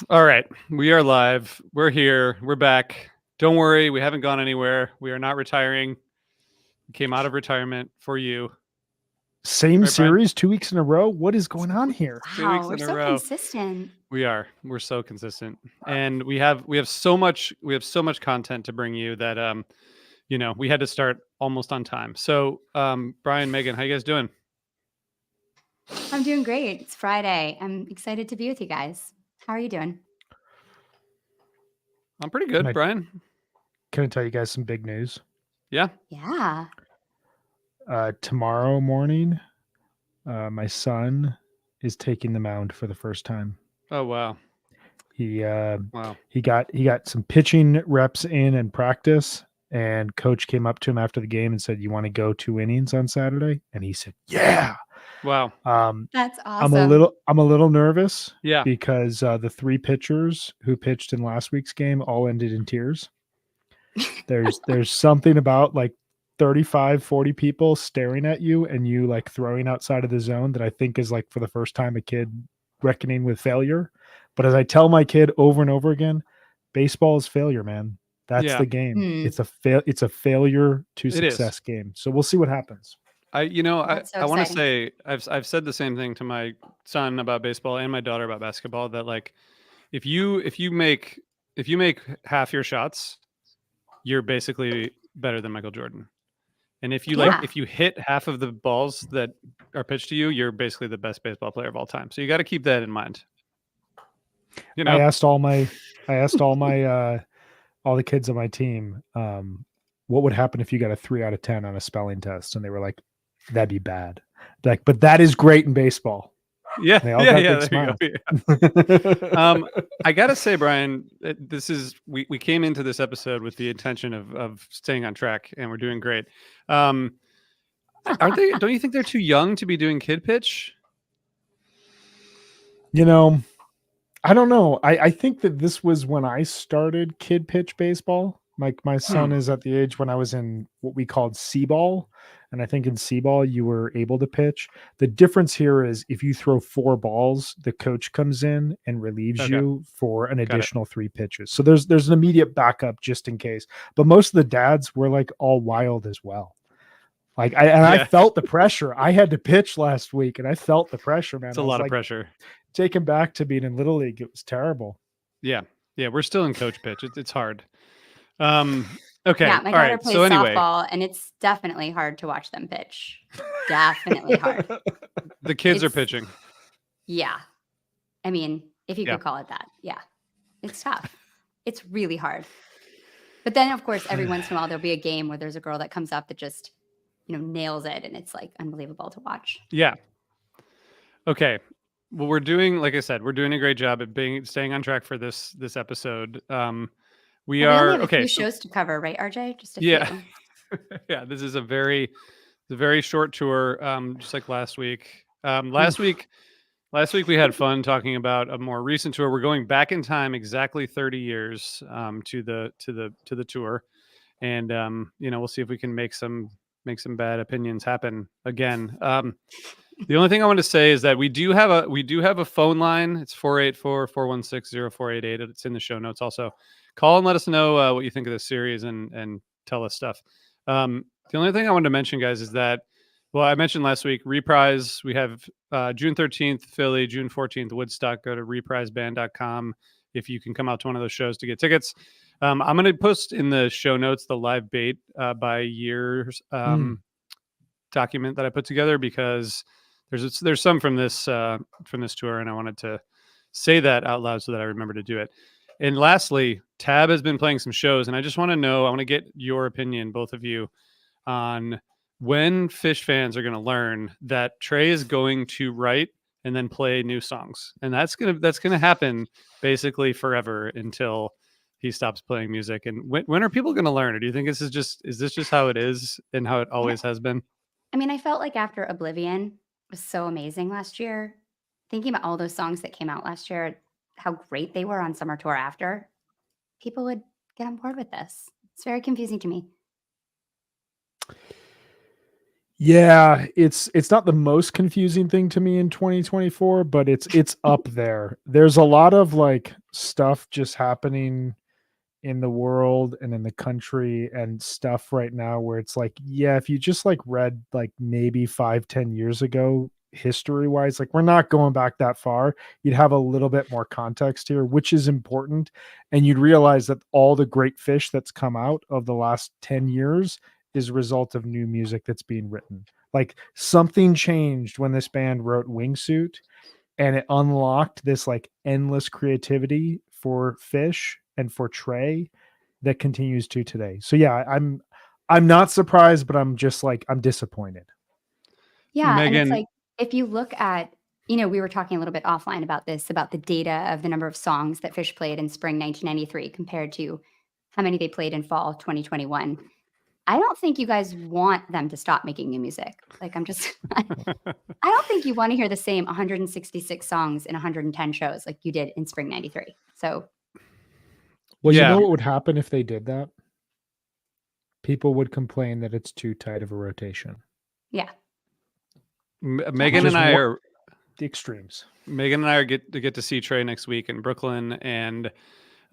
All right, we are live. We're here. We're back. Don't worry, we haven't gone anywhere. We are not retiring. We came out of retirement for you. Same Right, Brian? series 2 weeks in a row. What is going on here? 2 weeks Wow, we're in a so row. consistent. We are. We're so consistent. And we have so much content to bring you that we had to start almost on time. So, Brian, Megan, how you guys doing? I'm doing great. It's Friday. I'm excited to be with you guys. How are you doing? I'm pretty Can good, I Brian. can I tell you guys some big news? Yeah. Yeah. Tomorrow morning, my son is taking the mound for the first time. Oh wow. He Wow. he got some pitching reps in practice, and coach came up to him after the game and said, "You want to go 2 innings on Saturday?" And he said, "Yeah." Wow. That's I'm a awesome. little nervous Yeah. because the three pitchers who pitched in last week's game all ended in tears. There's something about like 35, 40 people staring at you and you like throwing outside of the zone that I think is like for the first time a kid reckoning with failure. But as I tell my kid over and over again, baseball is failure, man. That's Yeah. the game. Hmm. It's a failure to It is. success game. So we'll see what happens. That's so I want to exciting. say I've said the same thing to my son about baseball and my daughter about basketball, that like if you make half your shots, you're basically better than Michael Jordan. And Yeah. Yeah. if you hit half of the balls that are pitched to you, you're basically the best baseball player of all time. So you got to keep that in mind. You I know? asked all my I asked all the kids on my team, what would happen if you got a 3 out of 10 on a spelling test? And they were like, that'd be bad. Like, but that is great in baseball. Yeah, And they all yeah, got yeah. big There you go. smiles. Yeah. I gotta say, Brian, this is we came into this episode with the intention of staying on track, and we're doing great. Um, aren't they? Don't you think they're too young to be doing kid pitch? you know, I don't know. I think that this was when I started kid pitch baseball. My son Hmm. is at the age when I was in what we called C-ball. And I think in C-ball you were able to pitch. The difference here is if you throw four balls, the coach comes in and relieves Okay, you for an got it. additional three pitches. So there's an immediate backup just in case. But most of the dads were like all wild as well. Like I Yeah, felt the pressure. I had to pitch last week and I felt the pressure, man. it's a I was lot of like pressure. taken back to being in little league. It was terrible. Yeah, yeah. We're still in coach pitch. It's hard. Okay. Yeah, my All daughter right. So plays anyway, softball and it's definitely hard to watch them pitch. Definitely hard. the kids are It's pitching. yeah. I mean, if you Yeah. could call it that. Yeah. It's tough. It's really hard. But then of course every once in a while there'll be a game where there's a girl that comes up that just, nails it and it's like unbelievable to watch. Yeah. Okay. Well, we're doing, like I said, we're doing a great job at staying on track for this episode. We Well, we only are have a okay. few So shows to cover, right, RJ? Just a yeah, few. yeah. This is a very short tour, just like last week. Oof. Last week we had fun talking about a more recent tour. We're going back in time exactly 30 years to the tour, and we'll see if we can make some bad opinions happen again. The only thing I want to say is that we do have a phone line. It's 484-416-0488. It's in the show notes also. Call and let us know what you think of this series and tell us stuff. The only thing I wanted to mention, guys, is that, well, I mentioned last week, Reprise. We have June 13th, Philly, June 14th, Woodstock. Go to repriseband.com if you can come out to one of those shows to get tickets. I'm going to post in the show notes the live bait by years Mm. document that I put together, because there's some from this tour, and I wanted to say that out loud so that I remember to do it. And lastly, Tab has been playing some shows, and I just want to know, I want to get your opinion, both of you, on when Phish fans are going to learn that Trey is going to write and then play new songs, and that's gonna happen basically forever until he stops playing music. And when are people going to learn? Or do you think is this just how it is and how it I, always has been? I mean, I felt like after Oblivion was so amazing last year, thinking about all those songs that came out last year, how great they were on Summer Tour after, people would get on board with this. It's very confusing to me. Yeah, it's not the most confusing thing to me in 2024, but it's up there. There's a lot of like stuff just happening in the world and in the country and stuff right now where it's like, yeah, if you just like read like maybe 5-10 years ago history wise, like we're not going back that far, you'd have a little bit more context here, which is important. And you'd realize that all the great fish that's come out of the last 10 years is a result of new music that's being written. Like something changed when this band wrote Wingsuit, and it unlocked this like endless creativity for Fish and for Trey that continues to today. So yeah, I'm not surprised, but I'm just like I'm disappointed. Yeah, and it's Megan, like if you look at, we were talking a little bit offline about this, about the data of the number of songs that Fish played in spring 1993 compared to how many they played in fall 2021. I don't think you guys want them to stop making new music. Like I'm just I don't think you want to hear the same 166 songs in 110 shows like you did in spring 93. So, Well, you yeah, know what would happen if they did that? People would complain that it's too tight of a rotation. yeah. Megan Just and I one- are The extremes. Megan and I are get to see Trey next week in Brooklyn, and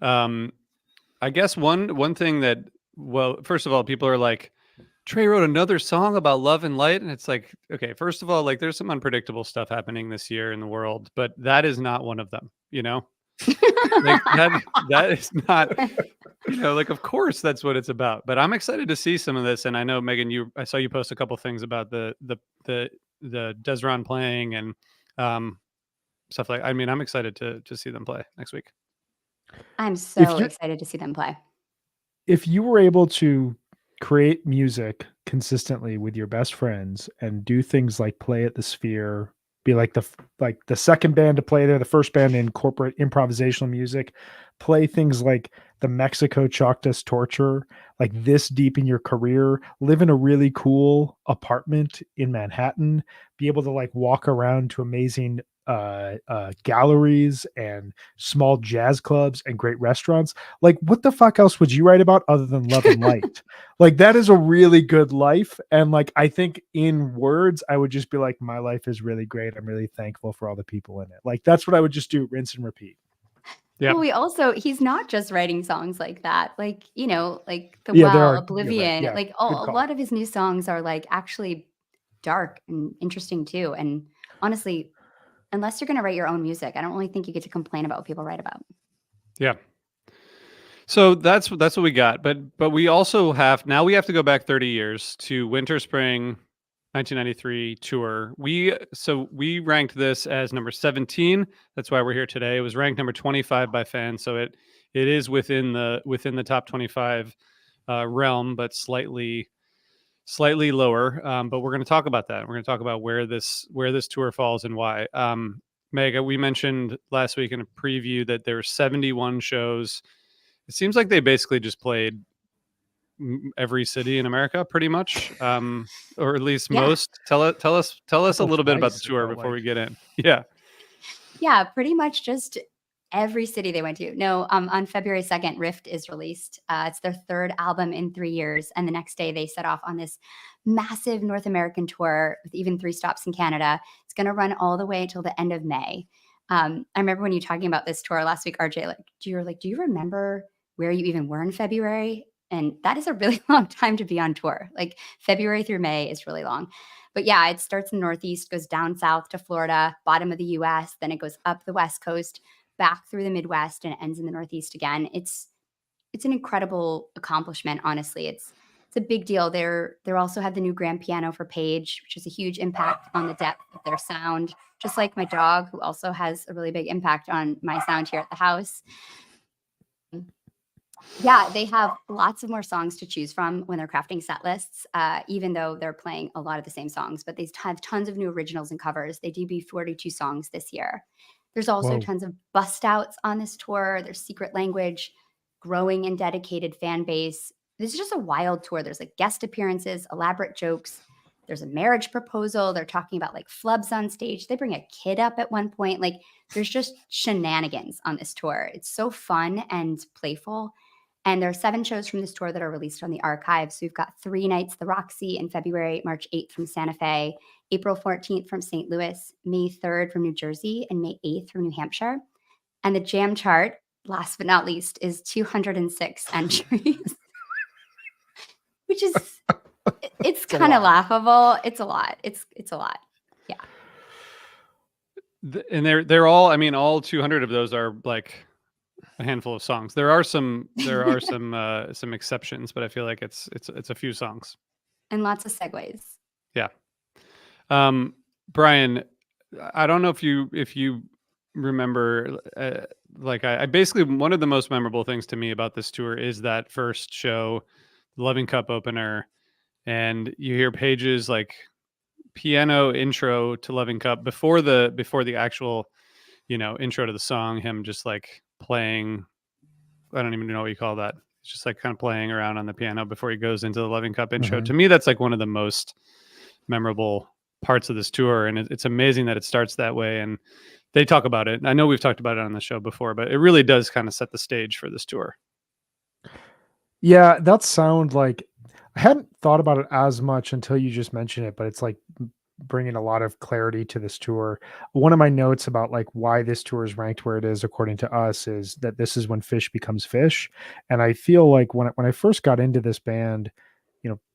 I guess one thing that, well, first of all, people are like, Trey wrote another song about love and light, and it's like, okay, first of all, like there's some unpredictable stuff happening this year in the world, but that is not one of them, like that is not, like of course that's what it's about. But I'm excited to see some of this, and I know Megan, I saw you post a couple things about the Desron playing and stuff like. I mean, I'm excited to see them play next week. I'm If so you excited to see them play. if you were able to create music consistently with your best friends and do things like play at the Sphere, be like the second band to play there, the first band to incorporate improvisational music, play things like the Mexico Chalked Us Torture, like this deep in your career, live in a really cool apartment in Manhattan, be able to like walk around to amazing galleries and small jazz clubs and great restaurants. Like, what the fuck else would you write about other than love and light? Like, that is a really good life. And like, I think in words, I would just be like, my life is really great. I'm really thankful for all the people in it. Like, that's what I would just do, rinse and repeat. Yeah. Well, he's not just writing songs like that. Like, like The Yeah, there Well, are. You're right. Oblivion, Yeah, like good a call. lot of his new songs are like actually dark and interesting too. And honestly, unless you're going to write your own music, I don't really think you get to complain about what people write about. Yeah. So that's what we got. But we also have to go back 30 years to Winter Spring 1993 tour. We ranked this as number 17. That's why we're here today. It was ranked number 25 by fans, so it is within the top 25 realm, but slightly lower. But we're going to talk about that. We're going to talk about where this tour falls and why. Mega, we mentioned last week in a preview that there were 71 shows. It seems like they basically just played every city in America, pretty much, or at least Yeah. most. Tell us a little bit about the twice, it tour felt before we like. get in. Yeah, Yeah, pretty much just every city they went to. No, on February 2nd, Rift is released. It's their third album in 3 years. And the next day they set off on this massive North American tour with even 3 stops in Canada. It's going to run all the way until the end of May. I remember when you were talking about this tour last week, RJ, do you remember where you even were in February? And that is a really long time to be on tour. Like February through May is really long. But yeah, it starts in the Northeast, goes down south to Florida, bottom of the US, then it goes up the West Coast, back through the Midwest, and it ends in the Northeast again. It's an incredible accomplishment, honestly. It's a big deal. They're also have the new grand piano for Paige, which is a huge impact on the depth of their sound. Just like my dog, who also has a really big impact on my sound here at the house. Yeah, they have lots of more songs to choose from when they're crafting set lists, even though they're playing a lot of the same songs, but they have tons of new originals and covers. They debuted 42 songs this year. There's also Whoa. tons of bust outs on this tour. There's Secret Language, growing and dedicated fan base. This is just a wild tour. There's like guest appearances, elaborate jokes. There's a marriage proposal. They're talking about like flubs on stage. They bring a kid up at one point. Like there's just shenanigans on this tour. It's so fun and playful. And there are 7 shows from this tour that are released on the archive. So we've got 3 nights at the Roxy in February, March 8th from Santa Fe, April 14th from St. Louis, May 3rd from New Jersey, and May 8th from New Hampshire. And the jam chart, last but not least, is 206 entries, which is, it's kind of laughable. It's a lot. It's a lot. Yeah. And they're all, I mean, all 200 of those are like a handful of songs. There are some some exceptions, but I feel like it's a few songs. And lots of segues. Yeah. Brian, I don't know if you remember, like I basically, one of the most memorable things to me about this tour is that first show, Loving Cup opener, and you hear Page's like piano intro to Loving Cup before the actual, intro to the song, him just like playing, I don't even know what you call that. It's just like kind of playing around on the piano before he goes into the Loving Cup intro. To me, that's like one of the most memorable parts of this tour. And it's amazing that it starts that way. And they talk about it. I know we've talked about it on the show before, but it really does kind of set the stage for this tour. Yeah, that sound like, I hadn't thought about it as much until you just mentioned it, but it's like bringing a lot of clarity to this tour. One of my notes about like why this tour is ranked where it is according to us is that this is when Phish becomes Phish. And I feel like when I first got into this band,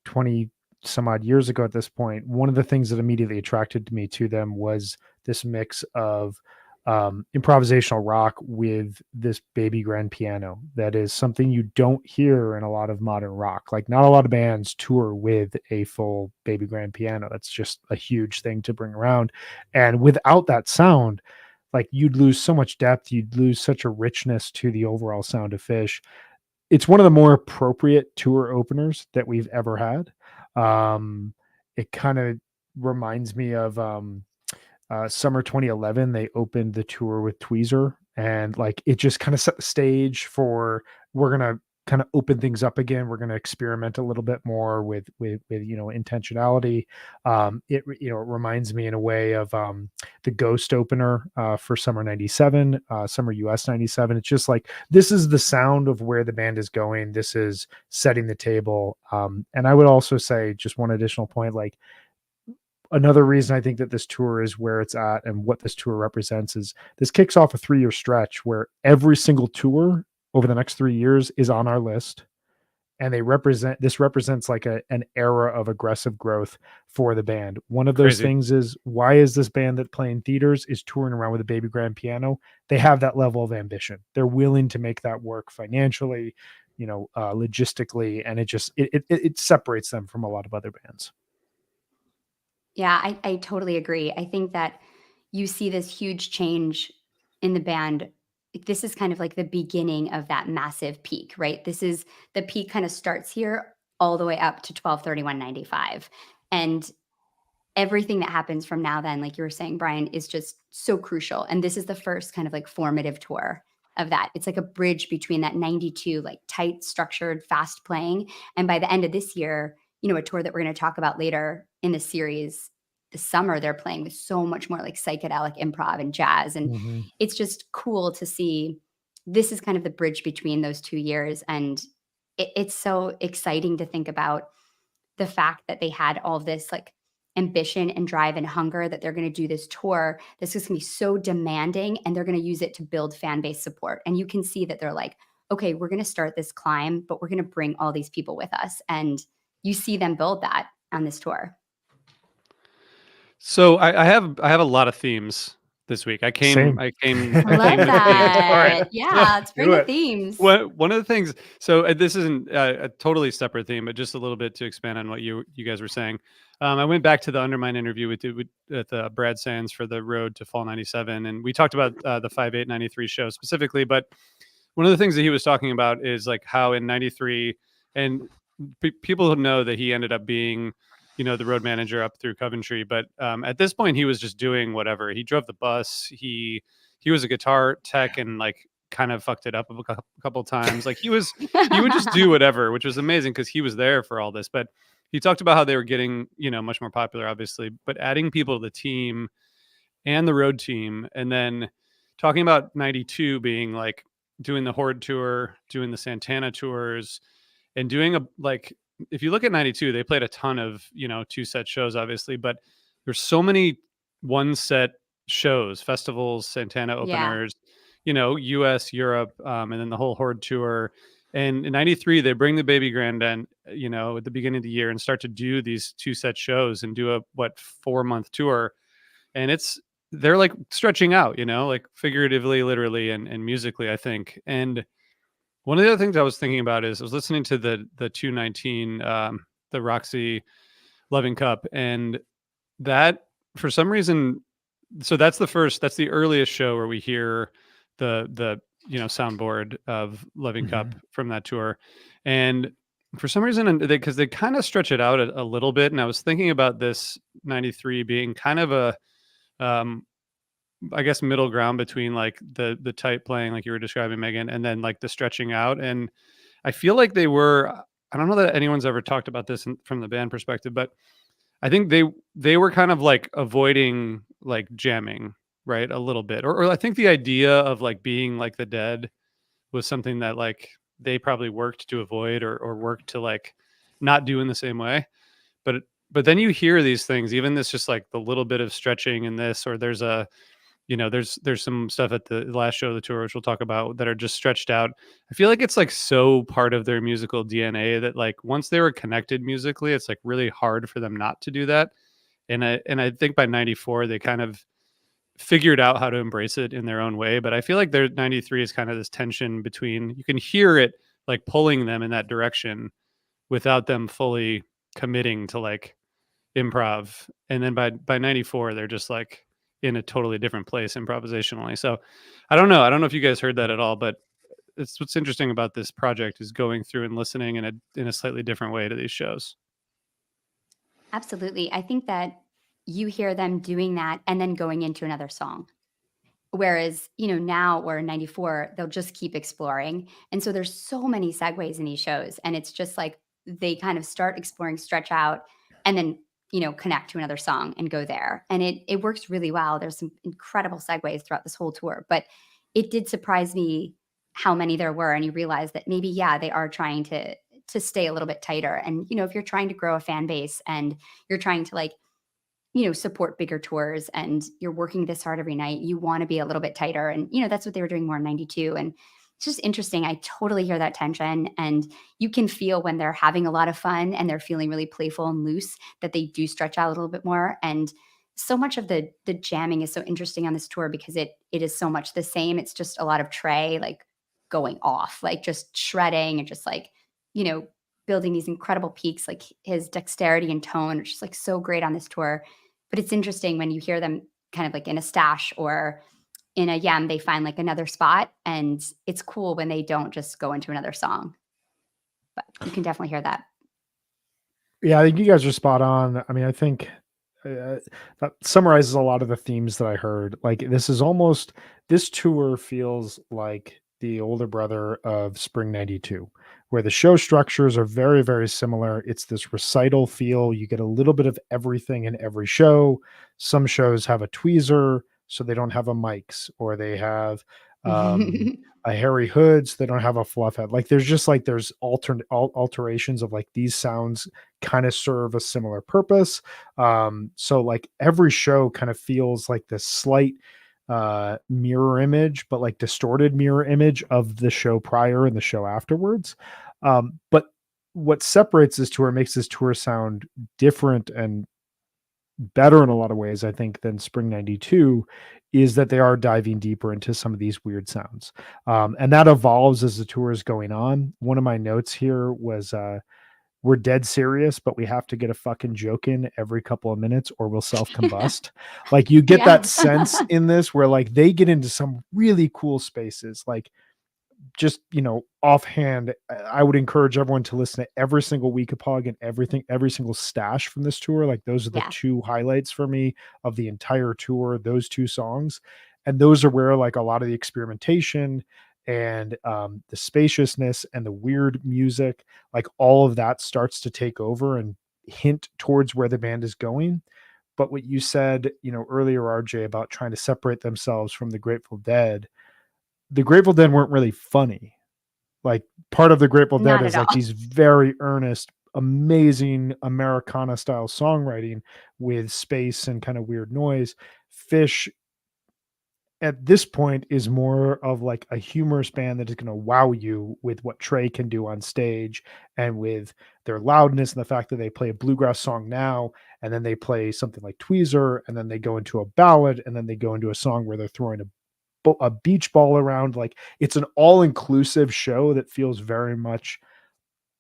20 some odd years ago at this point, one of the things that immediately attracted me to them was this mix of improvisational rock with this baby grand piano. That is something you don't hear in a lot of modern rock. Like, not a lot of bands tour with a full baby grand piano. That's just a huge thing to bring around. And without that sound, like, you'd lose so much depth, you'd lose such a richness to the overall sound of Phish. It's one of the more appropriate tour openers that we've ever had. It kind of reminds me of summer 2011. They opened the tour with Tweezer, and like, it just kind of set the stage for, we're gonna kind of open things up again. We're gonna experiment a little bit more with intentionality. It reminds me in a way of the Ghost opener for summer 97, summer US 97. It's just like, this is the sound of where the band is going. This is setting the table. And I would also say, just one additional point, like, another reason I think that this tour is where it's at and what this tour represents is this kicks off a 3-year stretch where every single tour over the next 3 years is on our list. And this represents like an era of aggressive growth for the band. One of those things is, why is this band that playing theaters is touring around with a baby grand piano? They have that level of ambition. They're willing to make that work financially, logistically. And it separates them from a lot of other bands. Yeah, I totally agree. I think that you see this huge change in the band. This is kind of like the beginning of that massive peak, right? This is the peak, kind of starts here all the way up to 12/31/95. And everything that happens from now then, like you were saying, Brian, is just so crucial. And this is the first kind of like formative tour of that. It's like a bridge between that 92, like tight, structured, fast playing. And by the end of this year, a tour that we're going to talk about later in the series, this summer, they're playing with so much more like psychedelic improv and jazz. And it's just cool to see. This is kind of the bridge between those 2 years. And it's so exciting to think about the fact that they had all this like ambition and drive and hunger, that they're going to do this tour. This is going to be so demanding, and they're going to use it to build fan base support. And you can see that they're like, okay, we're going to start this climb, but we're going to bring all these people with us. And you see them build that on this tour. So I have a lot of themes this week. I came. I love that. Yeah, let's bring the themes. One of the things. So this isn't a totally separate theme, but just a little bit to expand on what you guys were saying. I went back to the Undermine interview with Brad Sands for the Road to Fall 97, and we talked about the 5/8/93 show specifically. But one of the things that he was talking about is like how in 93, and people know that he ended up being, the road manager up through Coventry. But at this point, he was just doing whatever. He drove the bus. He was a guitar tech and like kind of fucked it up a couple times. Like he would just do whatever, which was amazing because he was there for all this. But he talked about how they were getting, much more popular, obviously, but adding people to the team and the road team. And then talking about 92 being like doing the Horde tour, doing the Santana tours, and doing if you look at 92, they played a ton of, 2-set shows, obviously, but there's so many 1-set shows, festivals, Santana Yeah. openers, US, Europe, and then the whole Horde tour. And in 93, they bring the Baby Grand in, at the beginning of the year and start to do these 2-set shows and do a 4-month tour. And they're like stretching out, like figuratively, literally, and musically, I think. And one of the other things I was thinking about is I was listening to the 219, the Roxy Loving Cup, and that for some reason, so that's the earliest show where we hear the soundboard of Loving Cup from that tour. And for some reason, because they kind of stretch it out a little bit, and I was thinking about this 93 being kind of a I guess middle ground between like the tight playing, like you were describing, Megan, and then like the stretching out. And I feel like I don't know that anyone's ever talked about this from the band perspective, but I think they were kind of like avoiding like jamming, right? A little bit. Or I think the idea of like being like the Dead was something that like they probably worked to avoid or worked to like not do in the same way. But then you hear these things, even this just like the little bit of stretching in this, or there's there's some stuff at the last show of the tour, which we'll talk about, that are just stretched out. I feel like it's like so part of their musical DNA that like once they were connected musically, it's like really hard for them not to do that. And I think by 94, they kind of figured out how to embrace it in their own way. But I feel like their 93 is kind of this tension between, you can hear it like pulling them in that direction without them fully committing to like improv. And then by 94, they're just like in a totally different place improvisationally. So I don't know if you guys heard that at all, but it's what's interesting about this project is going through and listening in a slightly different way to these shows. Absolutely. I think that you hear them doing that and then going into another song. Whereas, now we're in 94, they'll just keep exploring. And so there's so many segues in these shows. And it's just like they kind of start exploring, stretch out, and then, connect to another song and go there. And it works really well. There's some incredible segues throughout this whole tour. But it did surprise me how many there were. And you realize that maybe, yeah, they are trying to stay a little bit tighter. And, if you're trying to grow a fan base and you're trying to like, support bigger tours and you're working this hard every night, you want to be a little bit tighter. And, that's what they were doing more in 92. And it's just interesting. I totally hear that tension. And you can feel when they're having a lot of fun and they're feeling really playful and loose that they do stretch out a little bit more. And so much of the jamming is so interesting on this tour because it is so much the same. It's just a lot of Trey like going off, like just shredding and just like, building these incredible peaks, like his dexterity and tone, which is like so great on this tour. But it's interesting when you hear them kind of like in a stash or in a Yam, they find like another spot. And it's cool when they don't just go into another song. But you can definitely hear that. Yeah, I think you guys are spot on. I mean, I think that summarizes a lot of the themes that I heard. Like this tour feels like the older brother of Spring 92, where the show structures are very, very similar. It's this recital feel. You get a little bit of everything in every show. Some shows have a tweezer, so they don't have a mics, or they have a Harry Hood, so they don't have a fluff head. Like there's alterations of like these sounds kind of serve a similar purpose. So like every show kind of feels like this slight mirror image, but like distorted mirror image of the show prior and the show afterwards. But what separates this tour, makes this tour sound different and better in a lot of ways, I think, than Spring 92, is that they are diving deeper into some of these weird sounds. And that evolves as the tour is going on. One of my notes here was, we're dead serious, but we have to get a fucking joke in every couple of minutes or we'll self-combust. Like you get that sense in this where like they get into some really cool spaces. Like just, offhand, I would encourage everyone to listen to every single Weekapaug and every single stash from this tour. Like those are the two highlights for me of the entire tour, those two songs. And those are where like a lot of the experimentation and the spaciousness and the weird music, like all of that starts to take over and hint towards where the band is going. But what you said, earlier, RJ, about trying to separate themselves from the Grateful Dead, the Grateful Dead weren't really funny. Like part of the Grateful Dead Not is at like all. these very earnest, amazing Americana style songwriting with space and kind of weird noise. Phish at this point is more of like a humorous band that is going to wow you with what Trey can do on stage and with their loudness and the fact that they play a bluegrass song now and then they play something like Tweezer and then they go into a ballad and then they go into a song where they're throwing a beach ball around. Like it's an all-inclusive show that feels very much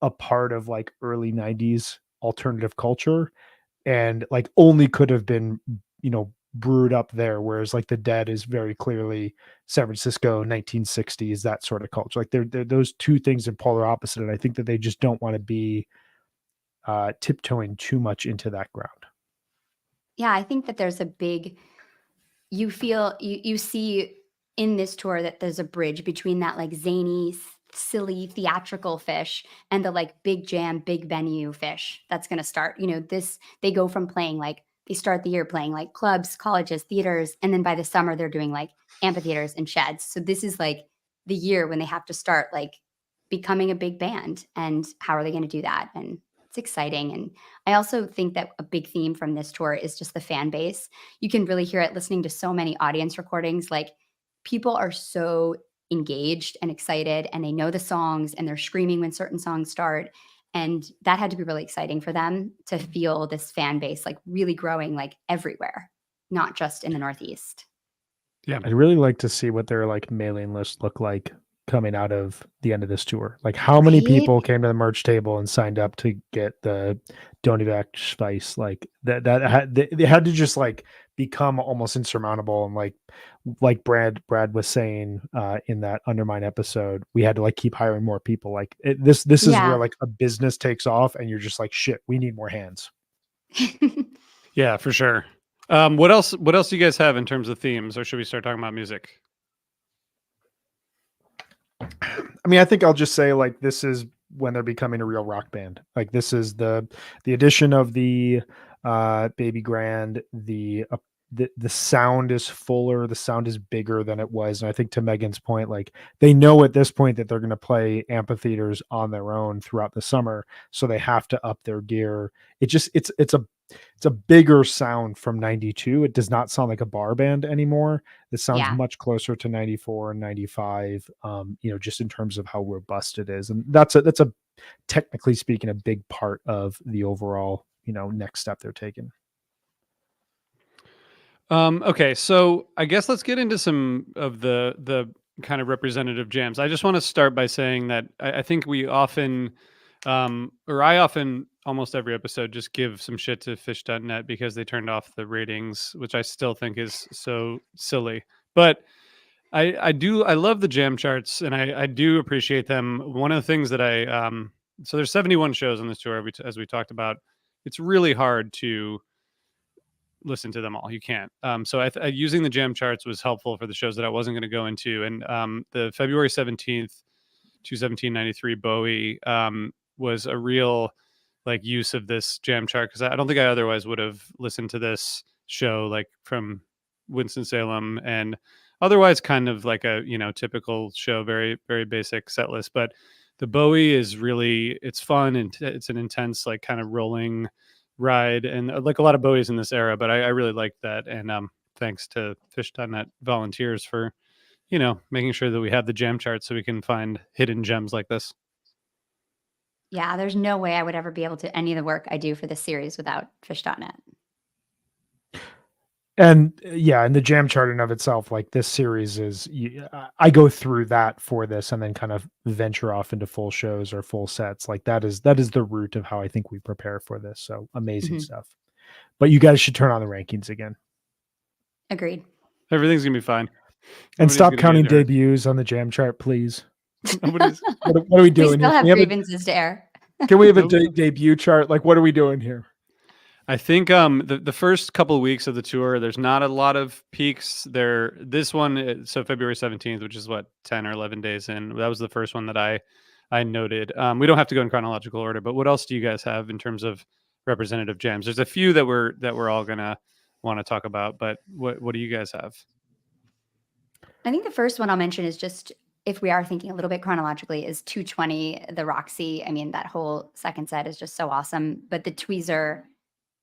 a part of like early 90s alternative culture and like only could have been, brewed up there, whereas like the Dead is very clearly San Francisco 1960s, that sort of culture. Like they're those two things in polar opposite, and I think that they just don't want to be tiptoeing too much into that ground. Yeah, I think that there's a big, you see in this tour that there's a bridge between that like zany, silly, theatrical Phish and the like big jam, big venue Phish that's going to start. They go from playing like, they start the year playing like clubs, colleges, theaters, and then by the summer they're doing like amphitheaters and sheds. So this is like the year when they have to start like becoming a big band. And how are they going to do that? And it's exciting. And I also think that a big theme from this tour is just the fan base. You can really hear it listening to so many audience recordings. Like people are so engaged and excited and they know the songs and they're screaming when certain songs start. And that had to be really exciting for them to feel this fan base like really growing like everywhere, not just in the Northeast. Yeah. I'd really like to see what their like mailing list look like coming out of the end of this tour. Like how many Right? people came to the merch table and signed up to get the Don't Evac Spice? Like they had to just like become almost insurmountable. And like Brad was saying in that Undermine episode, we had to like keep hiring more people. Like this is Yeah. where like a business takes off and you're just like, shit, we need more hands. Yeah, for sure. What else do you guys have in terms of themes, or should we start talking about music? I mean, I think I'll just say like this is when they're becoming a real rock band. Like this is the addition of the Baby Grand. The sound is fuller, the sound is bigger than it was, and I think to Megan's point, like they know at this point that they're going to play amphitheaters on their own throughout the summer, so they have to up their gear. It's a bigger sound from 92. It does not sound like a bar band anymore. It sounds Yeah. much closer to 94 and 95, just in terms of how robust it is. And that's a technically speaking, a big part of the overall, next step they're taking. Okay, so I guess let's get into some of the kind of representative jams. I just want to start by saying that I think we often, or I often, almost every episode, just give some shit to Phish.net because they turned off the ratings, which I still think is so silly. But I love the jam charts, and I do appreciate them. One of the things that so there's 71 shows on this tour, as we talked about. It's really hard to listen to them all. You can't. So using the jam charts was helpful for the shows that I wasn't going to go into. And the February 17th, 2/17/93 Bowie was a real like use of this jam chart, because I don't think I otherwise would have listened to this show like from Winston-Salem and otherwise kind of like a typical show, very very basic set list. But the Bowie is really, it's fun and it's an intense like kind of rolling ride, and like a lot of Bowies in this era, but I really like that. And thanks to Phish.net volunteers for making sure that we have the jam charts so we can find hidden gems like this. Yeah, there's no way I would ever be able to any of the work I do for this series without Phish.net. And and the jam chart in of itself, like this series is, I go through that for this and then kind of venture off into full shows or full sets. Like that is the root of how I think we prepare for this. So amazing stuff. But you guys should turn on the rankings again. Agreed. Everything's gonna be fine. And stop counting debuts on the jam chart, please. What are we We doing still here? have grievances to air. Can we have a debut chart? Like, what are we doing here? I think the first couple of weeks of the tour, there's not a lot of peaks there. This one, so February 17th, which is what, 10 or 11 days in, that was the first one that I noted. We don't have to go in chronological order, but what else do you guys have in terms of representative jams? There's a few that we're all gonna want to talk about, but what do you guys have? I think the first one I'll mention is just, if we are thinking a little bit chronologically, is 220, the Roxy. I mean, that whole second set is just so awesome. But the Tweezer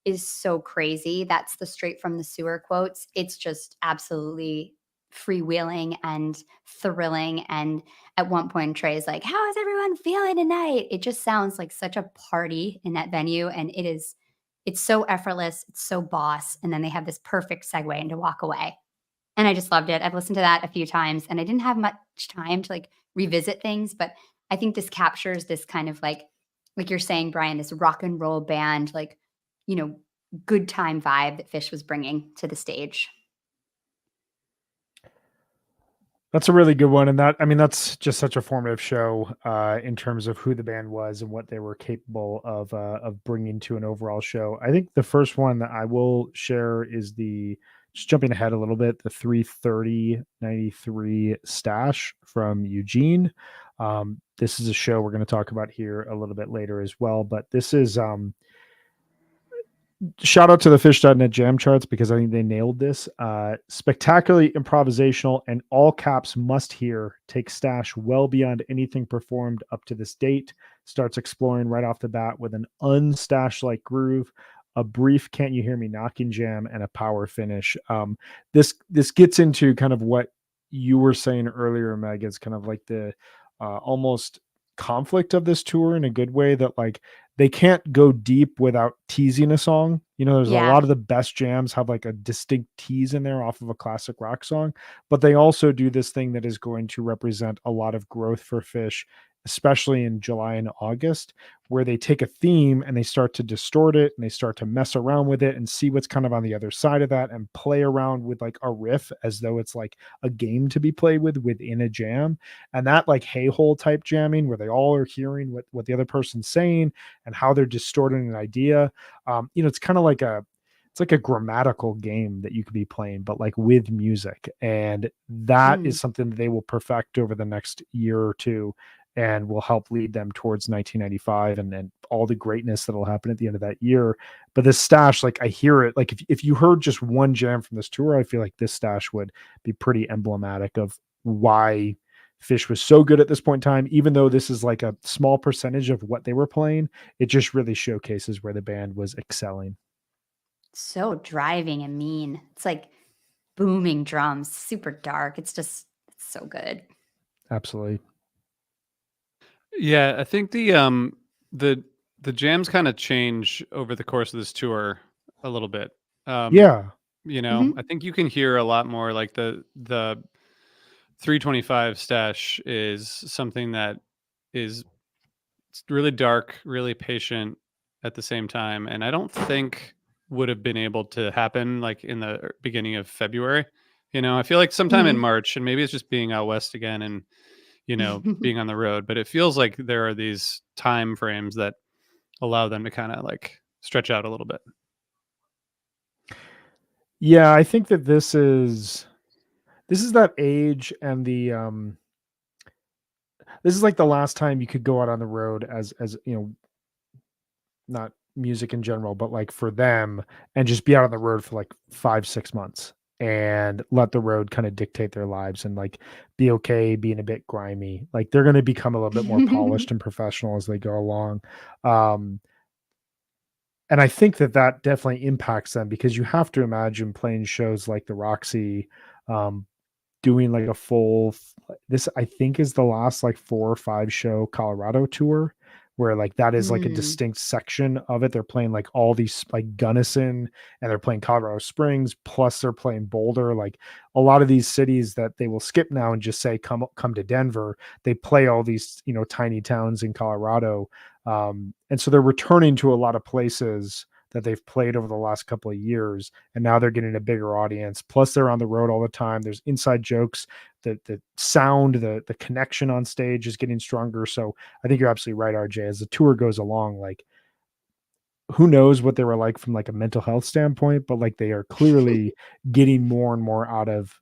is so crazy. That's the straight from the sewer quotes. It's just absolutely freewheeling and thrilling. And at one point, Trey's like, "How is everyone feeling tonight?" It just sounds like such a party in that venue. And it's so effortless. It's so boss. And then they have this perfect segue into Walk Away. And I just loved it. I've listened to that a few times and I didn't have much time to like revisit things, but I think this captures this kind of like you're saying, Brian, this rock and roll band, like, you know, good time vibe that Fish was bringing to the stage. That's a really good one. And that's just such a formative show in terms of who the band was and what they were capable of bringing to an overall show. I think the first one that I will share is just jumping ahead a little bit, the 3/30/93 Stash from Eugene. This is a show we're going to talk about here a little bit later as well, but this is shout out to the Fish.net jam charts because I think they nailed this. Spectacularly improvisational and all caps must hear. Takes Stash well beyond anything performed up to this date. Starts exploring right off the bat with an unstash like groove, a brief "Can't You Hear Me Knocking" jam, and a power finish. This gets into kind of what you were saying earlier, Meg. It's kind of like the almost conflict of this tour in a good way, that like they can't go deep without teasing a song. There's a Yeah. lot of the best jams have like a distinct tease in there off of a classic rock song, but they also do this thing that is going to represent a lot of growth for Fish, especially in July and August, where they take a theme and they start to distort it and they start to mess around with it and see what's kind of on the other side of that and play around with like a riff as though it's like a game to be played with within a jam. And that like hey hole type jamming where they all are hearing what the other person's saying and how they're distorting an idea. It's kind of like it's like a grammatical game that you could be playing, but like with music. And that is something that they will perfect over the next year or two and will help lead them towards 1995 and all the greatness that'll happen at the end of that year. But this Stash, like I hear it, like if you heard just one jam from this tour, I feel like this Stash would be pretty emblematic of why Fish was so good at this point in time. Even though this is like a small percentage of what they were playing, it just really showcases where the band was excelling. So driving and mean. It's like booming drums, super dark. It's so good. Absolutely. Yeah, I think the jams kind of change over the course of this tour a little bit. Yeah. I think you can hear a lot more like the 325 Stash is something that is really dark, really patient at the same time, and I don't think would have been able to happen like in the beginning of February. I feel like sometime in March, and maybe it's just being out west again and being on the road, but it feels like there are these time frames that allow them to kind of like stretch out a little bit. Yeah, I think that this is that age and this is like the last time you could go out on the road as not music in general, but like for them, and just be out on the road for like 5-6 months and let the road kind of dictate their lives and like be okay being a bit grimy. Like they're going to become a little bit more polished and professional as they go along. And I think that definitely impacts them, because you have to imagine playing shows like the Roxy, doing like a full, this I think is the last like 4 or 5 show Colorado tour, where like that is like a distinct section of it. They're playing like all these like Gunnison, and they're playing Colorado Springs, plus they're playing Boulder, like a lot of these cities that they will skip now and just say come to Denver. They play all these tiny towns in Colorado, and so they're returning to a lot of places that they've played over the last couple of years, and now they're getting a bigger audience. Plus they're on the road all the time. There's inside jokes, the sound, the connection on stage is getting stronger. So I think you're absolutely right, RJ. As the tour goes along, like who knows what they were like from like a mental health standpoint, but like they are clearly getting more and more out of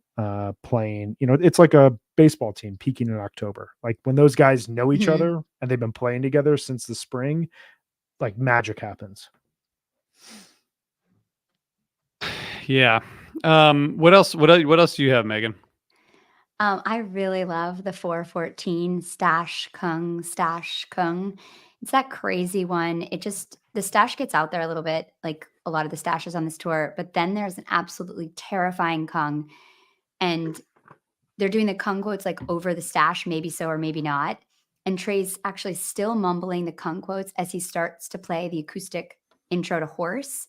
playing. It's like a baseball team peaking in October. Like when those guys know each other and they've been playing together since the spring, like magic happens. Yeah. What else do you have, Megan? I really love the 414 Stash Kung, Stash Kung. It's that crazy one. The stash gets out there a little bit, like a lot of the stashes on this tour, but then there's an absolutely terrifying Kung. And they're doing the Kung quotes like over the stash, maybe so or maybe not. And Trey's actually still mumbling the Kung quotes as he starts to play the acoustic intro to Horse,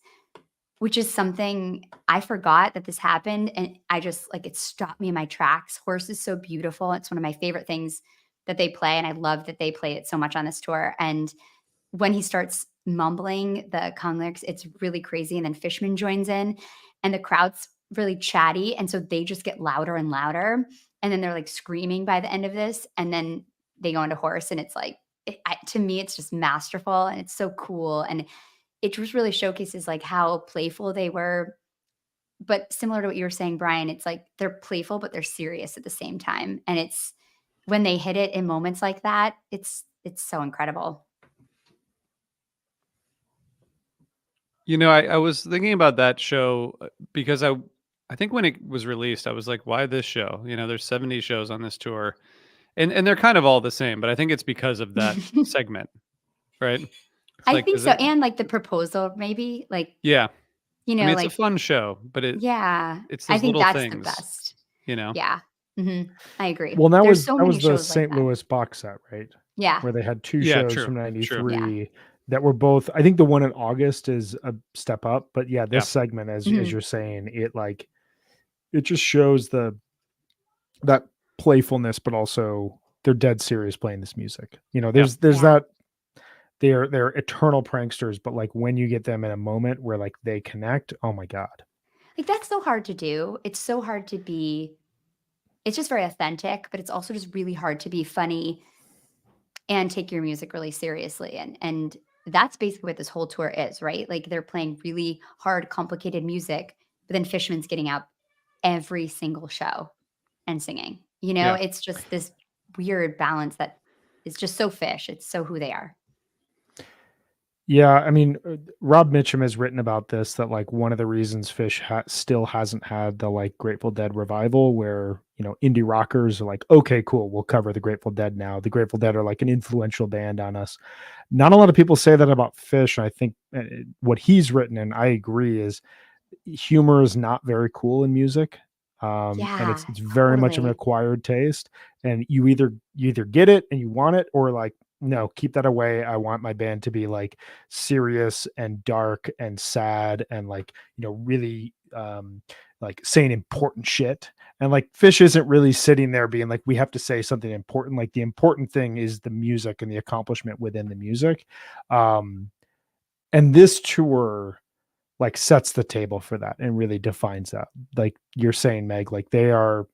which is something I forgot that this happened. And I just like it stopped me in my tracks. Horse is so beautiful. It's one of my favorite things that they play. And I love that they play it so much on this tour. And when he starts mumbling the Kung lyrics, it's really crazy. And then Fishman joins in and the crowd's really chatty. And so they just get louder and louder. And then they're like screaming by the end of this. And then they go into Horse and it's like, to me, it's just masterful and it's so cool. And it just really showcases like how playful they were. But similar to what you were saying, Brian, it's like they're playful, but they're serious at the same time. And it's when they hit it in moments like that, it's so incredible. I was thinking about that show because I think when it was released, I was like, why this show? There's 70 shows on this tour, and they're kind of all the same, but I think it's because of that segment, right? It's I like, think is so. it? And like the proposal, maybe like, Yeah. I mean, it's a like, fun show, but yeah, it's I those think little that's the things, best. you know? Yeah. I agree. Well, There's so that many was the shows like St. that. Louis box set, right? Yeah. Where they had two Yeah, shows true, from true. Yeah. '93 that were both. I think the one in August is a step up, but yeah, this Yeah. segment, as Mhm. you're saying, it just shows that playfulness, but also they're dead serious playing this music. There's Yeah. that they're eternal pranksters, but like when you get them in a moment where like they connect, oh my god. Like that's so hard to do. It's so hard to be it's just very authentic, but it's also just really hard to be funny and take your music really seriously. And that's basically what this whole tour is, right? Like they're playing really hard, complicated music, but then Fishman's getting up every single show and singing. Yeah. It's just this weird balance that is just so Fish. It's so who they are. Yeah, I mean, Rob Mitchum has written about this that like one of the reasons Fish still hasn't had the like Grateful Dead revival where, indie rockers are like, okay, cool, we'll cover the Grateful Dead now. The Grateful Dead are like an influential band on us. Not a lot of people say that about Fish. And I think what he's written, and I agree, is humor is not very cool in music. And Yeah, it's very much of an totally. acquired taste. And you either get it and you want it, or like, no, keep that away. I want my band to be like serious and dark and sad and like, really like saying important shit. And like Fish isn't really sitting there being like, we have to say something important. Like the important thing is the music and the accomplishment within the music. And this tour like sets the table for that and really defines that. Like you're saying, Meg, like they're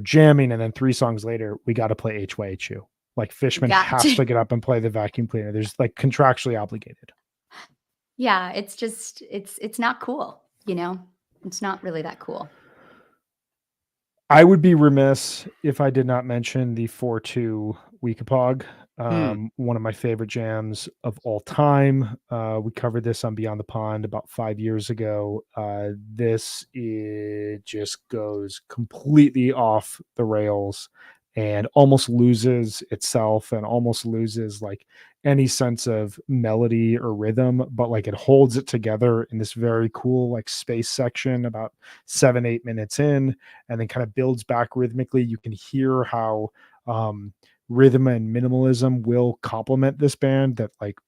jamming, and then 3 songs later, we got to play HYHU. Like Fishman Got has to. to get up and play the vacuum cleaner. There's like contractually obligated. Yeah, it's just it's not cool, It's not really that cool. I would be remiss if I did not mention the 4-2 Weekapog, one of my favorite jams of all time. We covered this on Beyond the Pond about 5 years ago. It just goes completely off the rails and almost loses itself and almost loses like any sense of melody or rhythm, but like it holds it together in this very cool like space section about 7-8 minutes in, and then kind of builds back rhythmically. You can hear how rhythm and minimalism will complement this band that like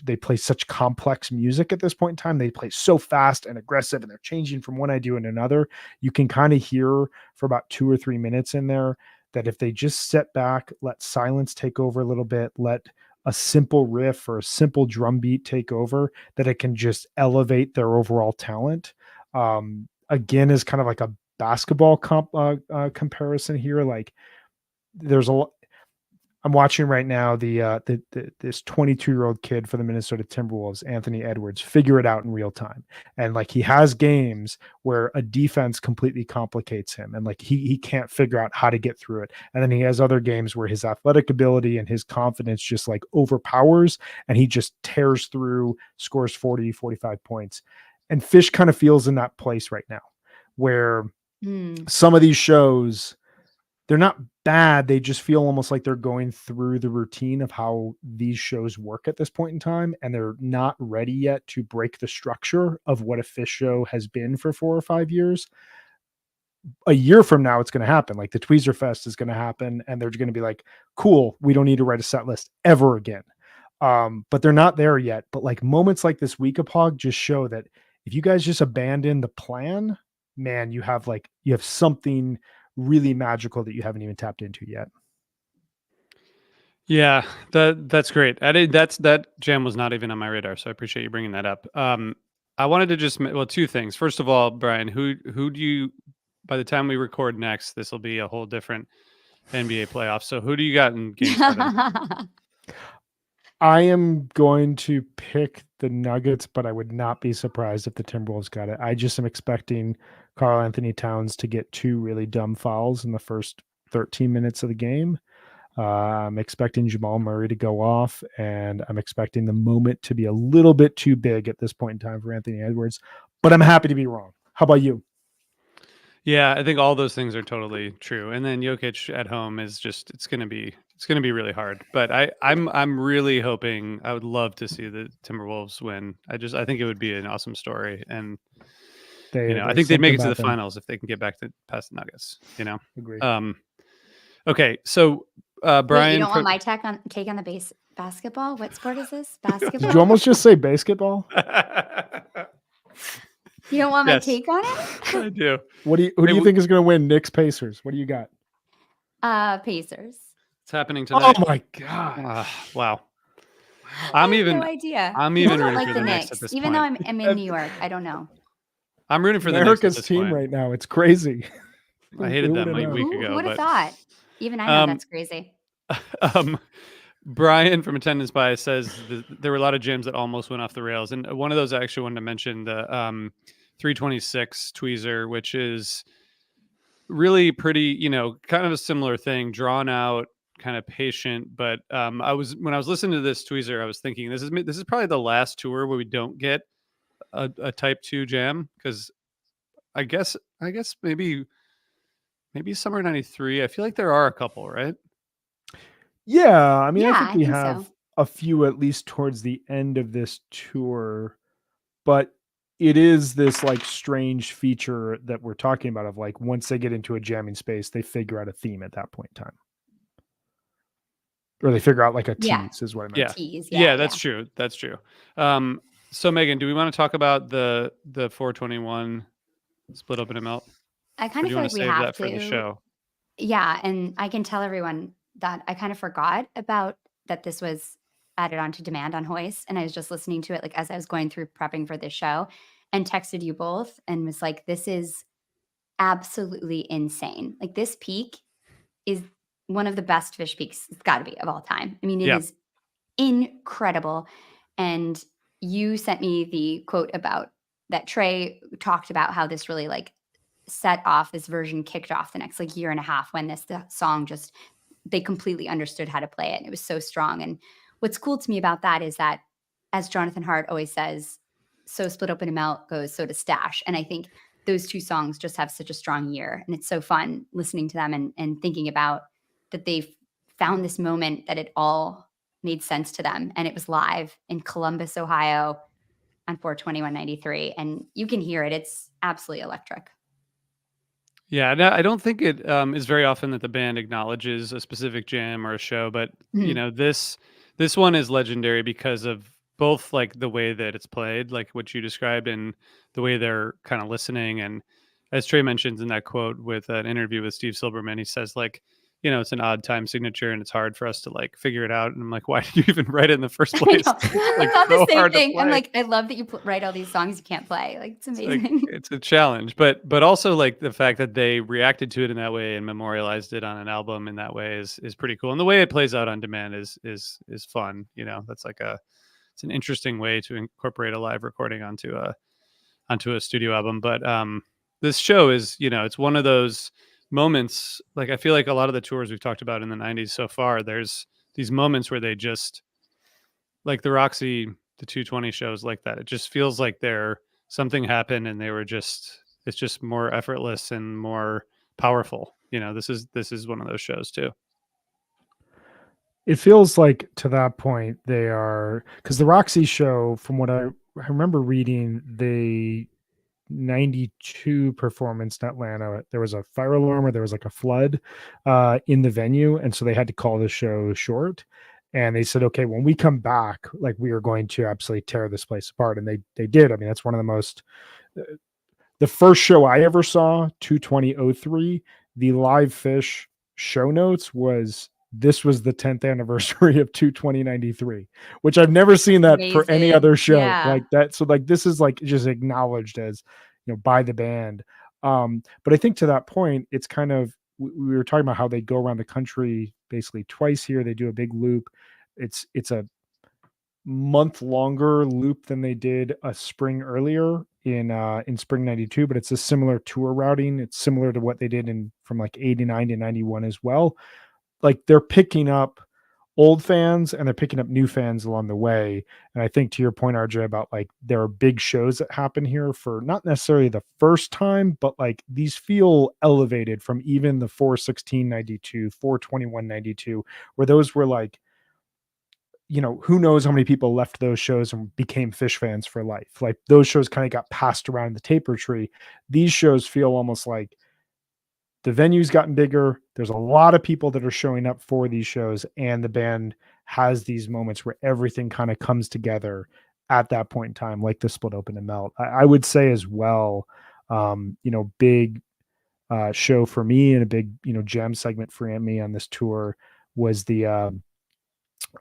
they play such complex music at this point in time. They play so fast and aggressive and they're changing from one idea to another. You can kind of hear for about 2 or 3 minutes in there that if they just sit back, let silence take over a little bit, let a simple riff or a simple drum beat take over, that it can just elevate their overall talent. Again, is kind of like a basketball comparison here. Like there's I'm watching right now this 22-year-old kid for the Minnesota Timberwolves, Anthony Edwards, figure it out in real time. And like he has games where a defense completely complicates him and like he can't figure out how to get through it. And then he has other games where his athletic ability and his confidence just like overpowers and he just tears through, scores 40, 45 points. And Fish kind of feels in that place right now where some of these shows they're not bad. They just feel almost like they're going through the routine of how these shows work at this point in time. And they're not ready yet to break the structure of what a Phish show has been for 4 or 5 years. A year from now, it's going to happen. Like the Tweezer Fest is going to happen, and they're going to be like, cool, we don't need to write a set list ever again. But they're not there yet. But like moments like this Weekapaug just show that if you guys just abandon the plan, man, you have something really magical that you haven't even tapped into yet. Yeah, that's great. That jam was not even on my radar, so I appreciate you bringing that up. I wanted to just two things. First of all, Brian, who do you? By the time we record next, this will be a whole different NBA playoff. So who do you got in Game 7? I am going to pick the Nuggets, but I would not be surprised if the Timberwolves got it. I just am expecting Karl Anthony Towns to get 2 really dumb fouls in the first 13 minutes of the game. I'm expecting Jamal Murray to go off, and I'm expecting the moment to be a little bit too big at this point in time for Anthony Edwards, but I'm happy to be wrong. How about you? Yeah, I think all those things are totally true. And then Jokic at home is just it's going to be really hard. But I'm really hoping, I would love to see the Timberwolves win. I think it would be an awesome story, and I think they'd make it to the finals if they can get back past the Nuggets. Agree. Okay, so Brian, wait, you don't want my take on the basketball? What sport is this? Basketball? Did you almost just say basketball? You don't want my take on it? I do. Who do you think is going to win? Knicks, Pacers. What do you got? Pacers. It's happening tonight. Oh my god! Wow. I have no idea. I'm even rooting like for the Knicks at this even point. though I'm in New York. I don't know. I'm rooting for America's the Knicks team right now. It's crazy. I hated them a week ago. Who would have thought? Even I know that's crazy. Brian from Attendance Bias says there were a lot of gyms that almost went off the rails, and one of those I actually wanted to mention, the 326 Tweezer, which is really pretty, kind of a similar thing, drawn out, kind of patient. But when I was listening to this Tweezer, I was thinking this is probably the last tour where we don't get a Type 2 jam, because I guess maybe summer '93. I feel like there are a couple, right? Yeah, I mean, I think we think have so. a few at least towards the end of this tour, but it is this like strange feature that we're talking about of like once they get into a jamming space, they figure out a theme at that point in time. Or they figure out like a tease is what I meant. Yeah. Tease, That's true. That's true. So Megan, do we want to talk about the 421 Split Open and Melt? I kind Or of do you feel want like to we save have that for the to. show? Yeah, and I can tell everyone that I kind of forgot about that this was added on to Demand on Hoist, and I was just listening to it like as I was going through prepping for this show, and texted you both and was like, this is absolutely insane. Like this peak is one of the best Phish peaks it's got to be of all time. I mean, it is incredible. And you sent me the quote about that Trey talked about how this really like set off, this version kicked off the next like year and a half when the song just they completely understood how to play it, and it was so strong. And what's cool to me about that is that, as Jonathan Hart always says, so Split Open and Melt goes, so does Stash. And I think those two songs just have such a strong year, and it's so fun listening to them and thinking about that they've found this moment that it all made sense to them, and it was live in Columbus, Ohio on 4/21/93, and you can hear it. It's absolutely electric. Yeah, no, I don't think it is very often that the band acknowledges a specific jam or a show, but this one is legendary because of both like the way that it's played, like what you described, and the way they're kind of listening. And as Trey mentions in that quote with an interview with Steve Silberman, he says like, it's an odd time signature and it's hard for us to like figure it out. And I'm like, why did you even write it in the first place? Like, I thought the same thing. I'm like, I love that you write all these songs you can't play. Like, it's amazing. It's a challenge, but also like the fact that they reacted to it in that way and memorialized it on an album in that way is pretty cool. And the way it plays out on Demand is fun. That's like it's an interesting way to incorporate a live recording onto a studio album. But this show is, it's one of those moments. Like I feel like a lot of the tours we've talked about in the 90s so far, there's these moments where they just like the Roxy, the 220 shows like that. It just feels like something happened and it's just more effortless and more powerful, this is one of those shows too. It feels like to that point they are, because the Roxy show, from what I remember reading, the 92 performance in Atlanta, there was a fire alarm or there was like a flood in the venue, and so they had to call the show short. And they said, okay, when we come back, like, we are going to absolutely tear this place apart. And they did. I mean, that's one of the most, the first show I ever saw, 2/20/03, the Live Fish show notes was, this was the 10th anniversary of 2/20/93, which I've never seen that for any Amazing. other show Yeah. like that. So like, this is like just acknowledged as, by the band. But I think to that point, it's kind of, we were talking about how they go around the country basically twice here. They do a big loop. It's a month longer loop than they did a spring earlier in spring 92, but it's a similar tour routing. It's similar to what they did from like 89 to 91 as well. Like, they're picking up old fans and they're picking up new fans along the way. And I think to your point, RJ, about like, there are big shows that happen here for not necessarily the first time, but like, these feel elevated from even the 4/16/92, 4/21/92, where those were like, who knows how many people left those shows and became Fish fans for life. Like, those shows kind of got passed around the taper tree. These shows feel almost like the venue's gotten bigger. There's a lot of people that are showing up for these shows, and the band has these moments where everything kind of comes together at that point in time, like the Split Open and Melt. I would say as well, big show for me and a big, jam segment for me on this tour was the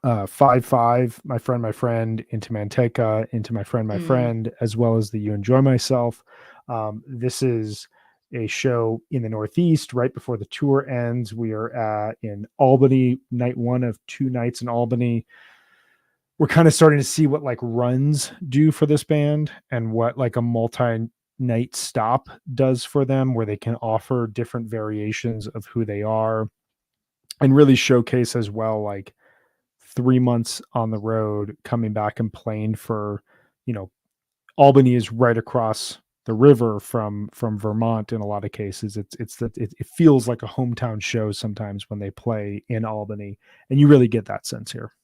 5/5, my friend, into Manteca, into my friend, as well as the You Enjoy Myself. This is a show in the Northeast right before the tour ends. We are in Albany, night one of 2 nights in Albany. We're kind of starting to see what like runs do for this band, and what like a multi-night stop does for them, where they can offer different variations of who they are, and really showcase as well, like, 3 months on the road, coming back and playing for, Albany is right across the river from Vermont. In a lot of cases, it feels like a hometown show sometimes when they play in Albany, and you really get that sense here.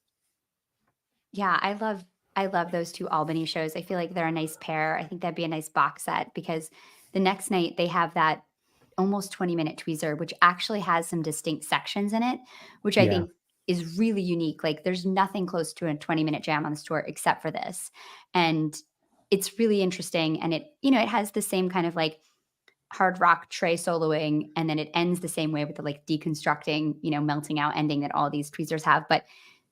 Yeah, I love those 2 Albany shows. I feel like they're a nice pair. I think that'd be a nice box set, because the next night they have that almost 20-minute tweezer, which actually has some distinct sections in it, which I Yeah. think is really unique. Like, there's nothing close to a 20-minute jam on this tour except for this. And it's really interesting. And it has the same kind of like hard rock Trey soloing, and then it ends the same way with the like deconstructing, melting out ending that all these tweezers have. But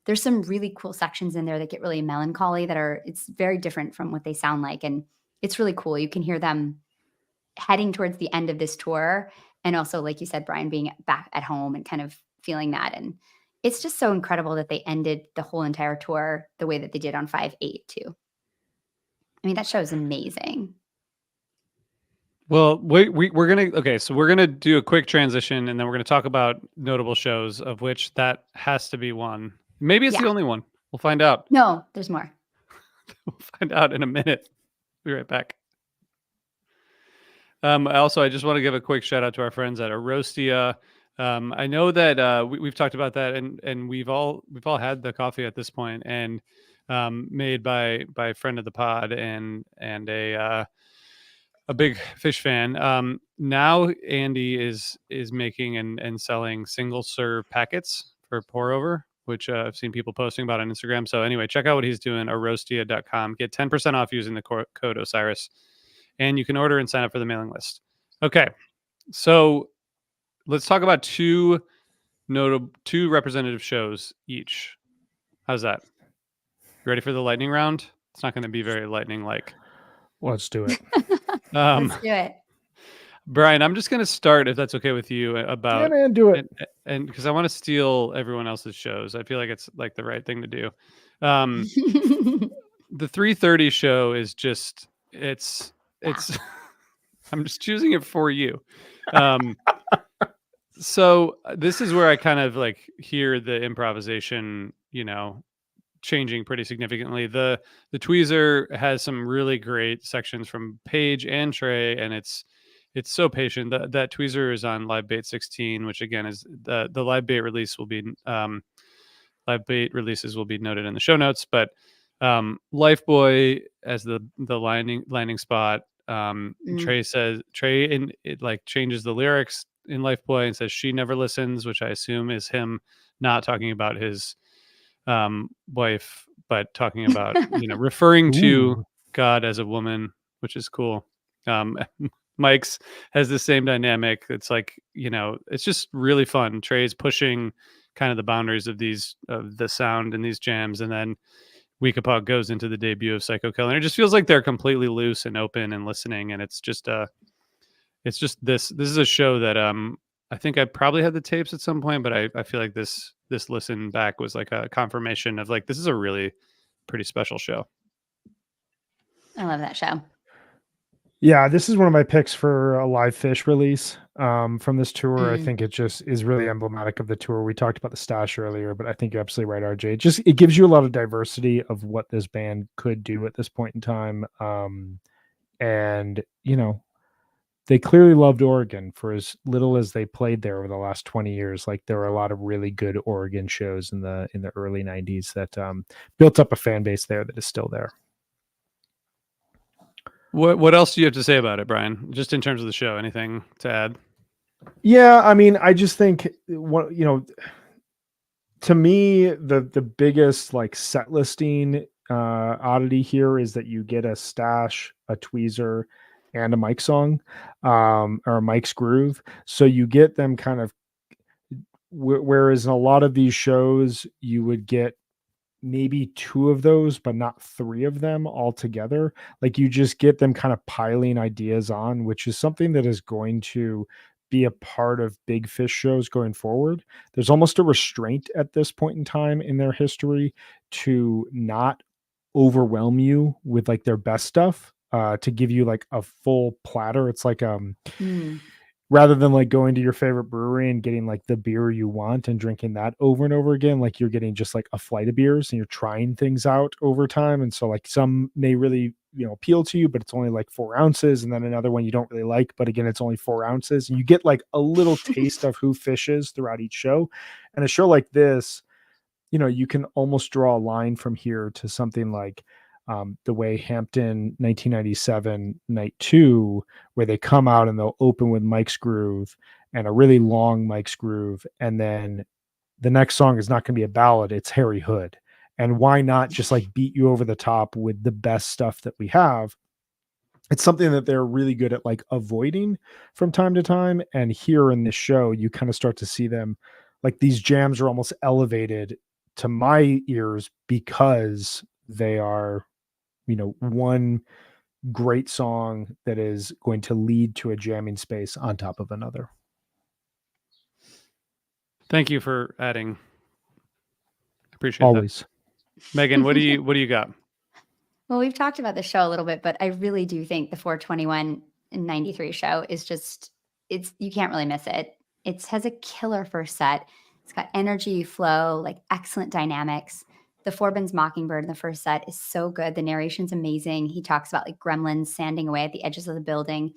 there's some really cool sections in there that get really melancholy, it's very different from what they sound like. And it's really cool. You can hear them heading towards the end of this tour. And also, like you said, Brian, being back at home and kind of feeling that. And it's just so incredible that they ended the whole entire tour the way that they did on 5/8 too. I mean, that show is amazing. Well, so we're gonna do a quick transition, and then we're gonna talk about notable shows, of which that has to be one. Maybe it's the Yeah. only one. We'll find out. No, there's more. We'll find out in a minute. Be right back. I just want to give a quick shout out to our friends at Arostia. I know that we've talked about that, and we've all had the coffee at this point, and made by a friend of the pod and a big Fish fan. Now Andy is making and selling single serve packets for pour over, which I've seen people posting about on Instagram. So anyway, check out what he's doing, arostia.com. Get 10% off using the code Osiris, and you can order and sign up for the mailing list. Okay, so let's talk about two representative shows each. How's that? You ready for the lightning round? It's not going to be very lightning like. Let's do it. Let's do it. Brian, I'm just going to start, if that's okay with you, about Yeah, man, do it. and because I want to steal everyone else's shows. I feel like it's like the right thing to do. The 3:30 show is just it's I'm just choosing it for you. So this is where I kind of like hear the improvisation, changing pretty significantly. The tweezer has some really great sections from Paige and Trey, and it's it's so patient. That tweezer is on Live Bait 16, which again is the Live Bait release will be Live Bait releases will be noted in the show notes. But Lifeboy as the landing spot. Trey in it like changes the lyrics in Lifeboy and says she never listens, which I assume is him not talking about his wife, but talking about referring to Ooh. God as a woman, which is cool. Mike's has the same dynamic. It's like, it's just really fun. Trey's pushing kind of the boundaries of the sound in these jams, and then Weekapaug goes into the debut of Psycho Killer. And it just feels like they're completely loose and open and listening, and it's just this is a show that I think I probably had the tapes at some point, but I feel like this listen back was like a confirmation of like this is a really pretty special show. I love that show. Yeah, this is one of my picks for a live Fish release from this tour. I think it just is really emblematic of the tour. We talked about the stash earlier, but I think you're absolutely right, RJ. It gives you a lot of diversity of what this band could do at this point in time. And they clearly loved Oregon for as little as they played there over the last 20 years. Like there were a lot of really good Oregon shows in the early 90s that built up a fan base there that is still there. What else do you have to say about it, Brian? Just in terms of the show, anything to add? Yeah, I mean, I just think to me, the biggest like set listing oddity here is that you get a stash, a tweezer, and a Mike song, or a Mike's groove. So you get them kind of, whereas in a lot of these shows, you would get maybe two of those, but not three of them all together. Like you just get them kind of piling ideas on, which is something that is going to be a part of Big Fish shows going forward. There's almost a restraint at this point in time in their history to not overwhelm you with like their best stuff, to give you like a full platter. It's like rather than like going to your favorite brewery and getting like the beer you want and drinking that over and over again, like you're getting just like a flight of beers and you're trying things out over time. And so like some may really, appeal to you, but it's only like 4 ounces. And then another one you don't really like, but again, it's only 4 ounces. And you get like a little taste of who Fish is throughout each show. And a show like this, you can almost draw a line from here to something like the way Hampton 1997 night 2, where they come out and they'll open with Mike's groove and a really long Mike's groove. And then the next song is not going to be a ballad. It's Harry Hood. And why not just like beat you over the top with the best stuff that we have? It's something that they're really good at like avoiding from time to time. And here in this show, you kind of start to see them like these jams are almost elevated to my ears because they are, one great song that is going to lead to a jamming space on top of another. Thank you for adding. Appreciate Always. that. Megan, what do you got? Well, we've talked about the show a little bit, but I really do think the 421 and 93 show is just, you can't really miss it. It has a killer first set. It's got energy, flow, like excellent dynamics. The Forbin's Mockingbird in the first set is so good. The narration's amazing. He talks about like gremlins sanding away at the edges of the building.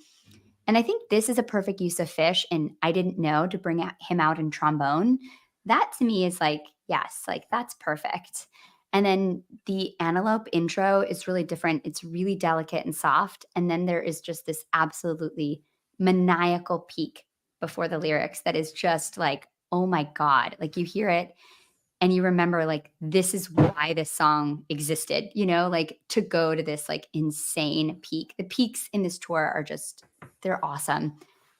And I think this is a perfect use of Fish. And I didn't know to bring him out in trombone. That to me is like, yes, like that's perfect. And then the Antelope intro is really different. It's really delicate and soft. And then there is just this absolutely maniacal peak before the lyrics that is just like, oh my God, like you hear it and you remember like, this is why this song existed, like to go to this like insane peak. The peaks in this tour are just, they're awesome.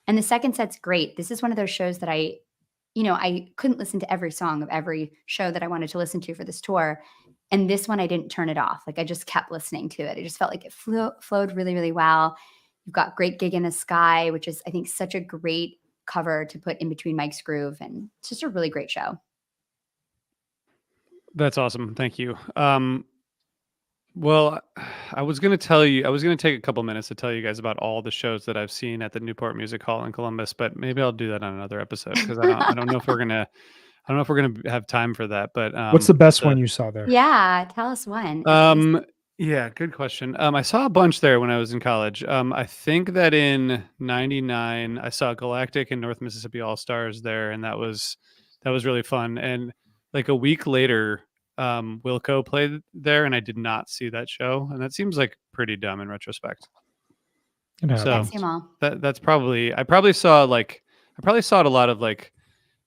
And the second set's great. This is one of those shows that I couldn't listen to every song of every show that I wanted to listen to for this tour. And this one, I didn't turn it off. Like I just kept listening to it. I just felt like it flowed really, really well. You've got Great Gig in the Sky, which is, I think, such a great cover to put in between Mike's groove. And it's just a really great show. That's awesome. Thank you. Well, I was going to take a couple minutes to tell you guys about all the shows that I've seen at the Newport Music Hall in Columbus, but maybe I'll do that on another episode because I don't know if we're gonna have time for that. But what's the best one you saw there? Yeah, tell us one. Yeah, good question. I saw a bunch there when I was in college. I think that in '99 I saw Galactic and North Mississippi All Stars there, and that was really fun. And like a week later, Wilco played there, and I did not see that show, and that seems like pretty dumb in retrospect. It So Can't happens. see them all. that's probably I probably saw like I probably saw it a lot of like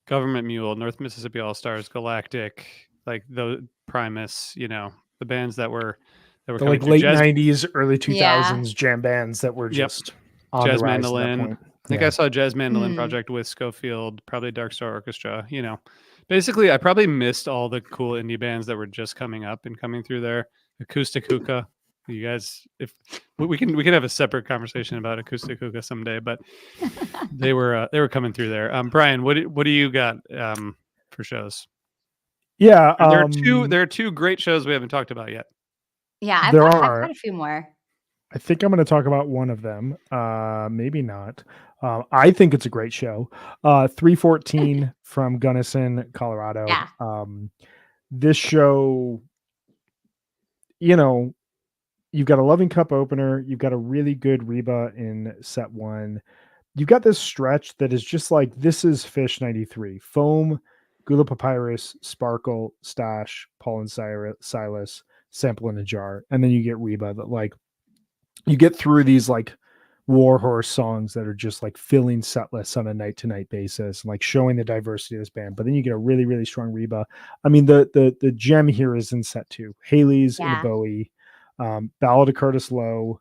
Government Mule, North Mississippi All Stars, Galactic, like the Primus, the bands that were The coming like through. late '90s, early Yeah. 2000s jam bands that were Yep. just on the Jazz rise at that Mandolin. point. I think Yeah. I saw Jazz Mandolin Mm. Project with Schofield, probably Dark Star Orchestra. Basically, I probably missed all the cool indie bands that were just coming up and coming through there. Acoustic Hookah. You guys, if we can have a separate conversation about Acoustic Hookah someday, but they were coming through there. Brian, what do you got for shows? Yeah. There are two great shows we haven't talked about yet. Yeah, I've There got are. a few more. I think I'm going to talk about one of them. Maybe not. I think it's a great show. 314 from Gunnison, Colorado. Yeah. This show, you've got a Loving Cup opener. You've got a really good Reba in set one. You've got this stretch that is just like, this is Fish 93. Foam, Gula Papyrus, Sparkle, Stash, Paul and Silas, Sample in a Jar. And then you get Reba that like, you get through these like Warhorse songs that are just like filling set lists on a night to night basis and like showing the diversity of this band. But then you get a really, really strong Reba. I mean, the gem here is in set two. Haley's in a Yeah. Bowie, Ballad of Curtis Lowe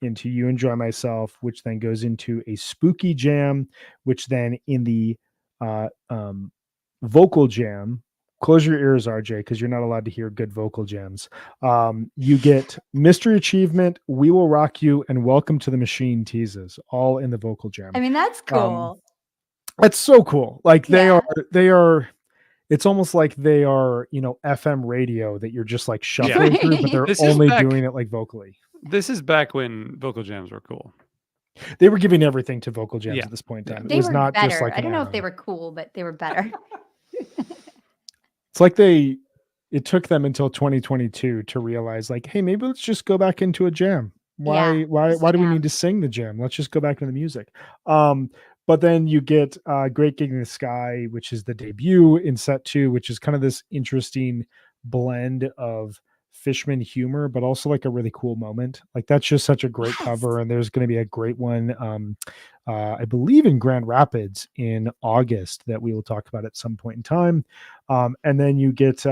into You Enjoy Myself, which then goes into a spooky jam, which then in the vocal jam, close your ears, RJ, because you're not allowed to hear good vocal jams. You get Mystery Achievement, We Will Rock You, and Welcome to the Machine teases, all in the vocal jam. I mean, that's cool. That's so cool. Like they Yeah. are. It's almost like they are, FM radio that you're just like shuffling through, but they're This is only back- doing it like vocally. This is back when vocal jams were cool. They were giving everything to vocal jams Yeah. at this point in time. It They was were not better. just like I don't know if they an were cool, but they were better. It's like it took them until 2022 to realize like, hey, maybe let's just go back into a jam. Why just do we jam. need to sing the jam? Let's just go back to the music. But then you get Great Gig in the Sky, which is the debut in set two, which is kind of this interesting blend of Fishman humor, but also like a really cool moment. Like that's just such a great Yes. cover. And there's going to be a great one, I believe in Grand Rapids in August that we will talk about at some point in time. And then you get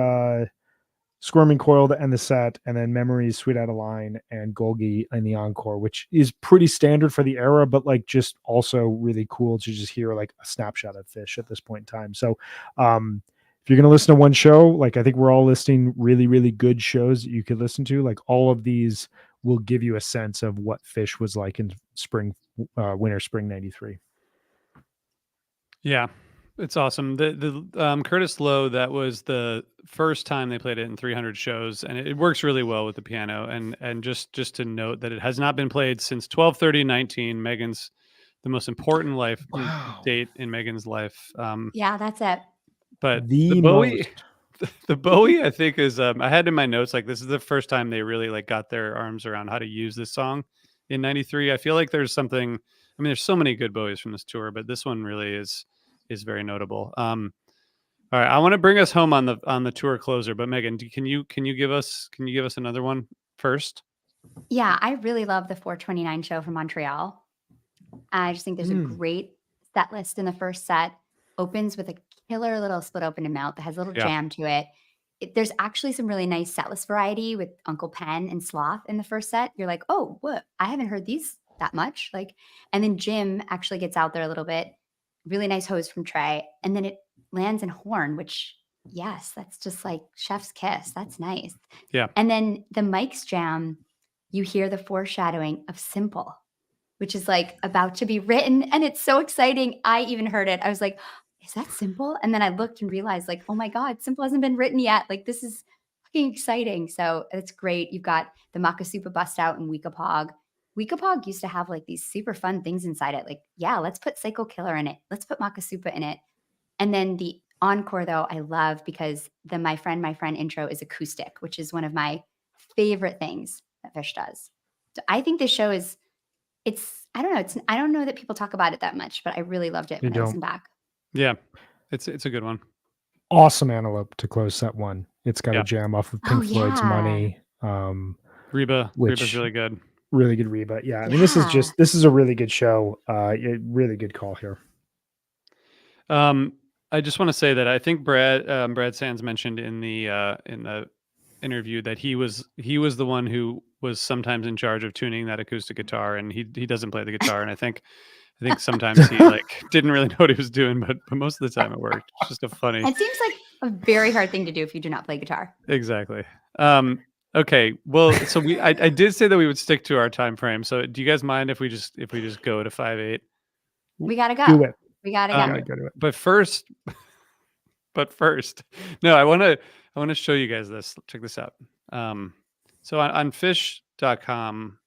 Squirming Coil to end the set, and then Memories, Sweet Out of Line, and Golgi in the encore, which is pretty standard for the era, but like just also really cool to just hear like a snapshot of Fish at this point in time. So if you're going to listen to one show, like I think we're all listing really, really good shows that you could listen to. Like all of these will give you a sense of what Fish was like in winter, spring 93. Yeah, it's awesome. The Curtis Lowe, that was the first time they played it in 300 shows, and it works really well with the piano. And just to note that it has not been played since 12/30/19, Megan's the most important date in Megan's life. Yeah, that's it. But The the Bowie, most. the Bowie, I think is I had in my notes like this is the first time they really like got their arms around how to use this song in '93. I feel like there's something. I mean, there's so many good Bowies from this tour, but this one really is very notable. All right, I want to bring us home on the tour closer, but Megan, can you give us another one first? Yeah, I really love the 429 show from Montreal. I just think there's a great set list in the first set. Opens with a killer little split open and mount that has a little jam to it. There's actually some really nice set list variety with Uncle Pen and Sloth in the first set. You're like, oh, what? I haven't heard these that much. Like, and then Jim actually gets out there a little bit. Really nice hose from Trey. And then it lands in horn, which, yes, that's just like chef's kiss. That's nice. Yeah. And then the Mike's jam, you hear the foreshadowing of Simple, which is like about to be written. And it's so exciting. I even heard it. I was like, is that Simple? And then I looked and realized like, oh my God, Simple hasn't been written yet. Like this is fucking exciting. So it's great. You've got the Makasupa bust out and Weekapog. Weekapog used to have like these super fun things inside it. Like, yeah, let's put Psycho Killer in it. Let's put Makasupa in it. And then the encore though, I love because the My Friend intro is acoustic, which is one of my favorite things that Fish does. So I think this show is, I don't know. I don't know that people talk about it that much, but I really loved it They when I don't. listened back. Yeah, it's a good one. Awesome Antelope to close set one. It's got Yeah. a jam off of Oh, Pink Floyd's yeah. Money. Reba's Which- really good. Really good Reba. Yeah, I mean, this is a really good show. Really good call here. I just want to say that I think Brad Sands mentioned in the interview that he was the one who was sometimes in charge of tuning that acoustic guitar, and he doesn't play the guitar, and I think sometimes he like didn't really know what he was doing, but most of the time it worked. It's just a funny. It seems like a very hard thing to do if you do not play guitar. Exactly. Okay. Well, so I did say that we would stick to our time frame. So do you guys mind if we just go to 5/8? We gotta go. Do it. We gotta Um, go. Go to it. But first, no, I want to show you guys this. Check this out. So on fish.com,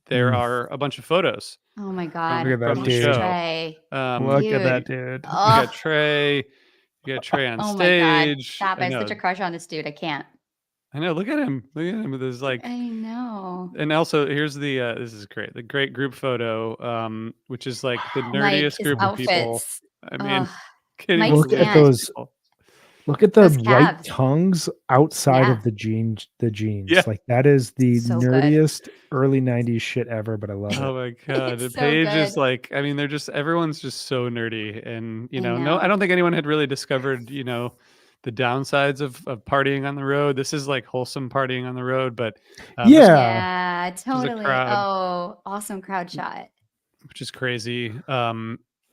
there are a bunch of photos. Oh my god. Look at that From the dude. show. Trey. Look Dude. at that dude. You Oh, got Trey. You got Trey on oh my god. stage. Stop. I have know. such a crush on this dude. I can't. I know. Look at him. Look at him with his like. I know. And also, here's the this is great. The great group photo, which is like the Mike, nerdiest his group of people. outfits. I mean, Ugh. can you Mike's believe Look at pants. those. people? Look at the Those right calves. tongues outside Yeah. of the jeans. The jeans. Yeah. Like that is the So good. nerdiest early '90s shit ever. But I love Oh it. my god, the It's so page is good. like. I mean, everyone's just so nerdy, and I no, know. I don't think anyone had really discovered the downsides of partying on the road. This is like wholesome partying on the road, but this- Yeah. Yeah, totally. crowd. Oh, awesome crowd shot. which is crazy. All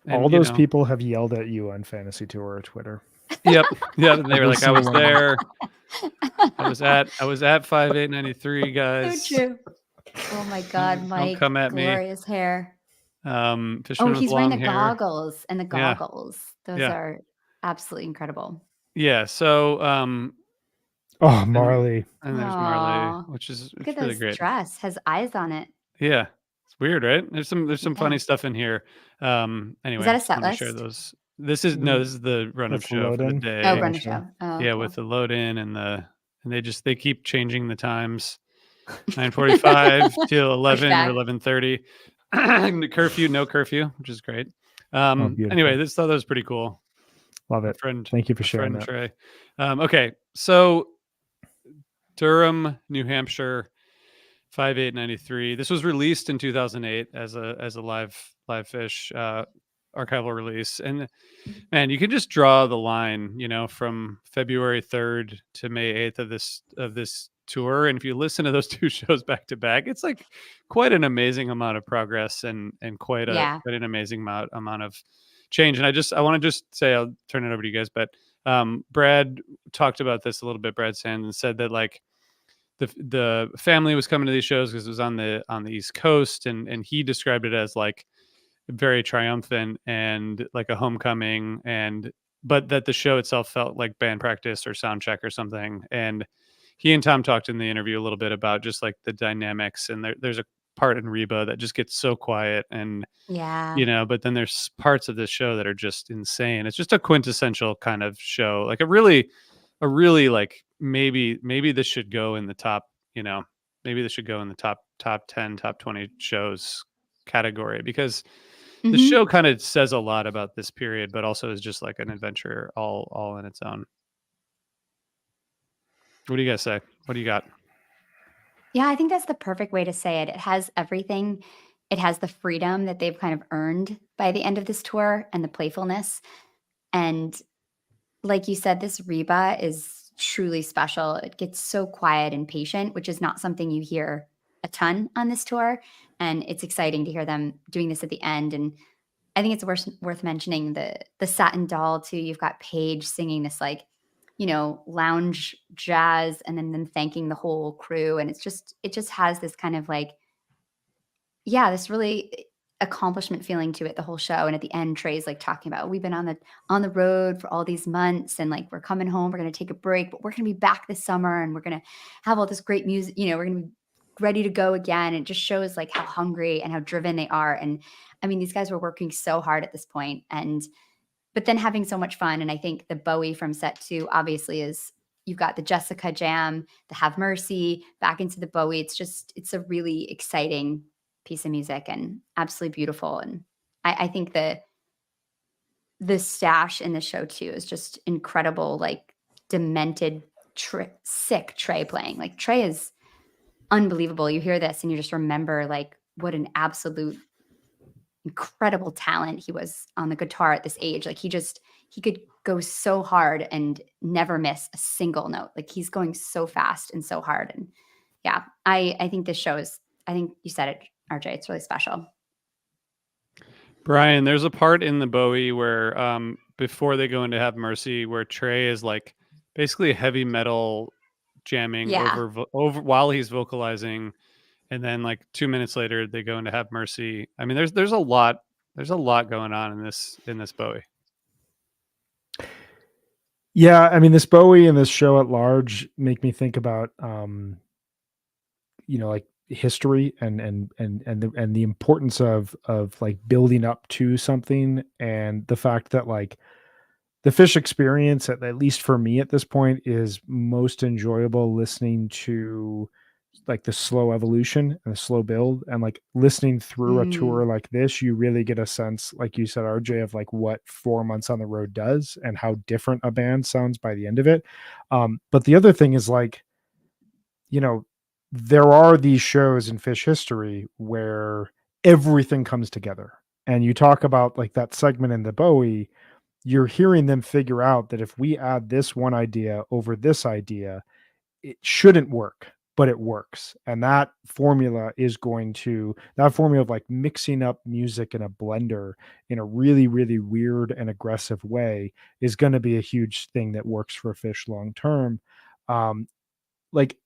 and, those people have yelled at you on Fantasy Tour or Twitter. Yep. And they were like, I was single one. there. I was at 5/8/93, guys. So true. Oh my god, Don't Mike. come at me. Glorious hair. Fishman Oh, with he's wearing long the hair. goggles and the Yeah. goggles. Those Yeah. are absolutely incredible. Yeah. So Oh, Marley. and there's Aw. Marley, which is Look it's at really this great. dress. Has eyes on it. Yeah. It's weird, right? There's some Yeah. funny stuff in here. Anyway, that a just set wanted to share list? those. This is the run of That's the show for the load-in? day. Oh, Yeah, run a sure. show. Oh, Yeah, cool. with the load in and they keep changing the times. 9:45 till 11 back. or 11:30. Curfew, no curfew, which is great. beautiful. Anyway, thought that was pretty cool. Love My it. friend, Thank you for my sharing friend that. Trey. Okay, so Durham, New Hampshire, 5/8/93. This was released in 2008 as a live fish archival release, and man, you can just draw the line, from February 3rd to May 8th of this tour, and if you listen to those two shows back to back, it's like quite an amazing amount of progress and quite an amazing amount of change. And I want to just say, I'll turn it over to you guys, but Brad talked about this a little bit. Brad Sands, and said that like the family was coming to these shows because it was on the East Coast, and he described it as like very triumphant and like a homecoming, but that the show itself felt like band practice or sound check or something. And he and Tom talked in the interview a little bit about just like the dynamics, and there's a part in Reba that just gets so quiet, and Yeah. but then there's parts of this show that are just insane. It's just a quintessential kind of show, like a really like maybe this should go in the top, maybe this should go in the top 10, top 20 shows category, because the Mhm. show kind of says a lot about this period, but also is just like an adventure all in its own. What do you guys say? What do you got? Yeah, I think that's the perfect way to say it. It has everything. It has the freedom that they've kind of earned by the end of this tour and the playfulness. And like you said, this Reba is truly special. It gets so quiet and patient, which is not something you hear a ton on this tour. And it's exciting to hear them doing this at the end. And I think it's worth mentioning the Satin Doll too. You've got Paige singing this like, lounge jazz, and then them thanking the whole crew. And it just has this kind of like, yeah, this really accomplishment feeling to it the whole show. And at the end, Trey's like talking about, we've been on the road for all these months, and like we're coming home, we're going to take a break, but we're going to be back this summer, and we're going to have all this great music, we're going to be ready to go again. It just shows like how hungry and how driven they are. And I mean, these guys were working so hard at this point, but then having so much fun. And I think the Bowie from set 2 obviously is you've got the Jessica jam, the Have Mercy, back into the Bowie. It's a really exciting piece of music and absolutely beautiful. And I think the stash in the show too is just incredible, like demented, sick Trey playing. Like Trey is unbelievable. You hear this and you just remember like what an absolute incredible talent he was on the guitar at this age. Like he could go so hard and never miss a single note. Like he's going so fast and so hard. And yeah, I think this show is, I think you said it, RJ, it's really special. Brian, there's a part in the Bowie where before they go into Have Mercy, where Trey is like basically heavy metal jamming Yeah. over while he's vocalizing, and then like 2 minutes later they go into Have Mercy. I mean, there's a lot going on in this Bowie. Yeah, I mean, this Bowie and this show at large make me think about like history and the importance of like building up to something, and the fact that like the Phish experience, at least for me at this point, is most enjoyable listening to like the slow evolution and the slow build, and like listening through a tour like this, you really get a sense, like you said, RJ, of like what 4 months on the road does and how different a band sounds by the end of it. But the other thing is like, there are these shows in Phish history where everything comes together, and you talk about like that segment in the Bowie, you're hearing them figure out that if we add this one idea over this idea, it shouldn't work, but it works. And that formula of like mixing up music in a blender in a really, really weird and aggressive way is going to be a huge thing that works for Phish long term. Like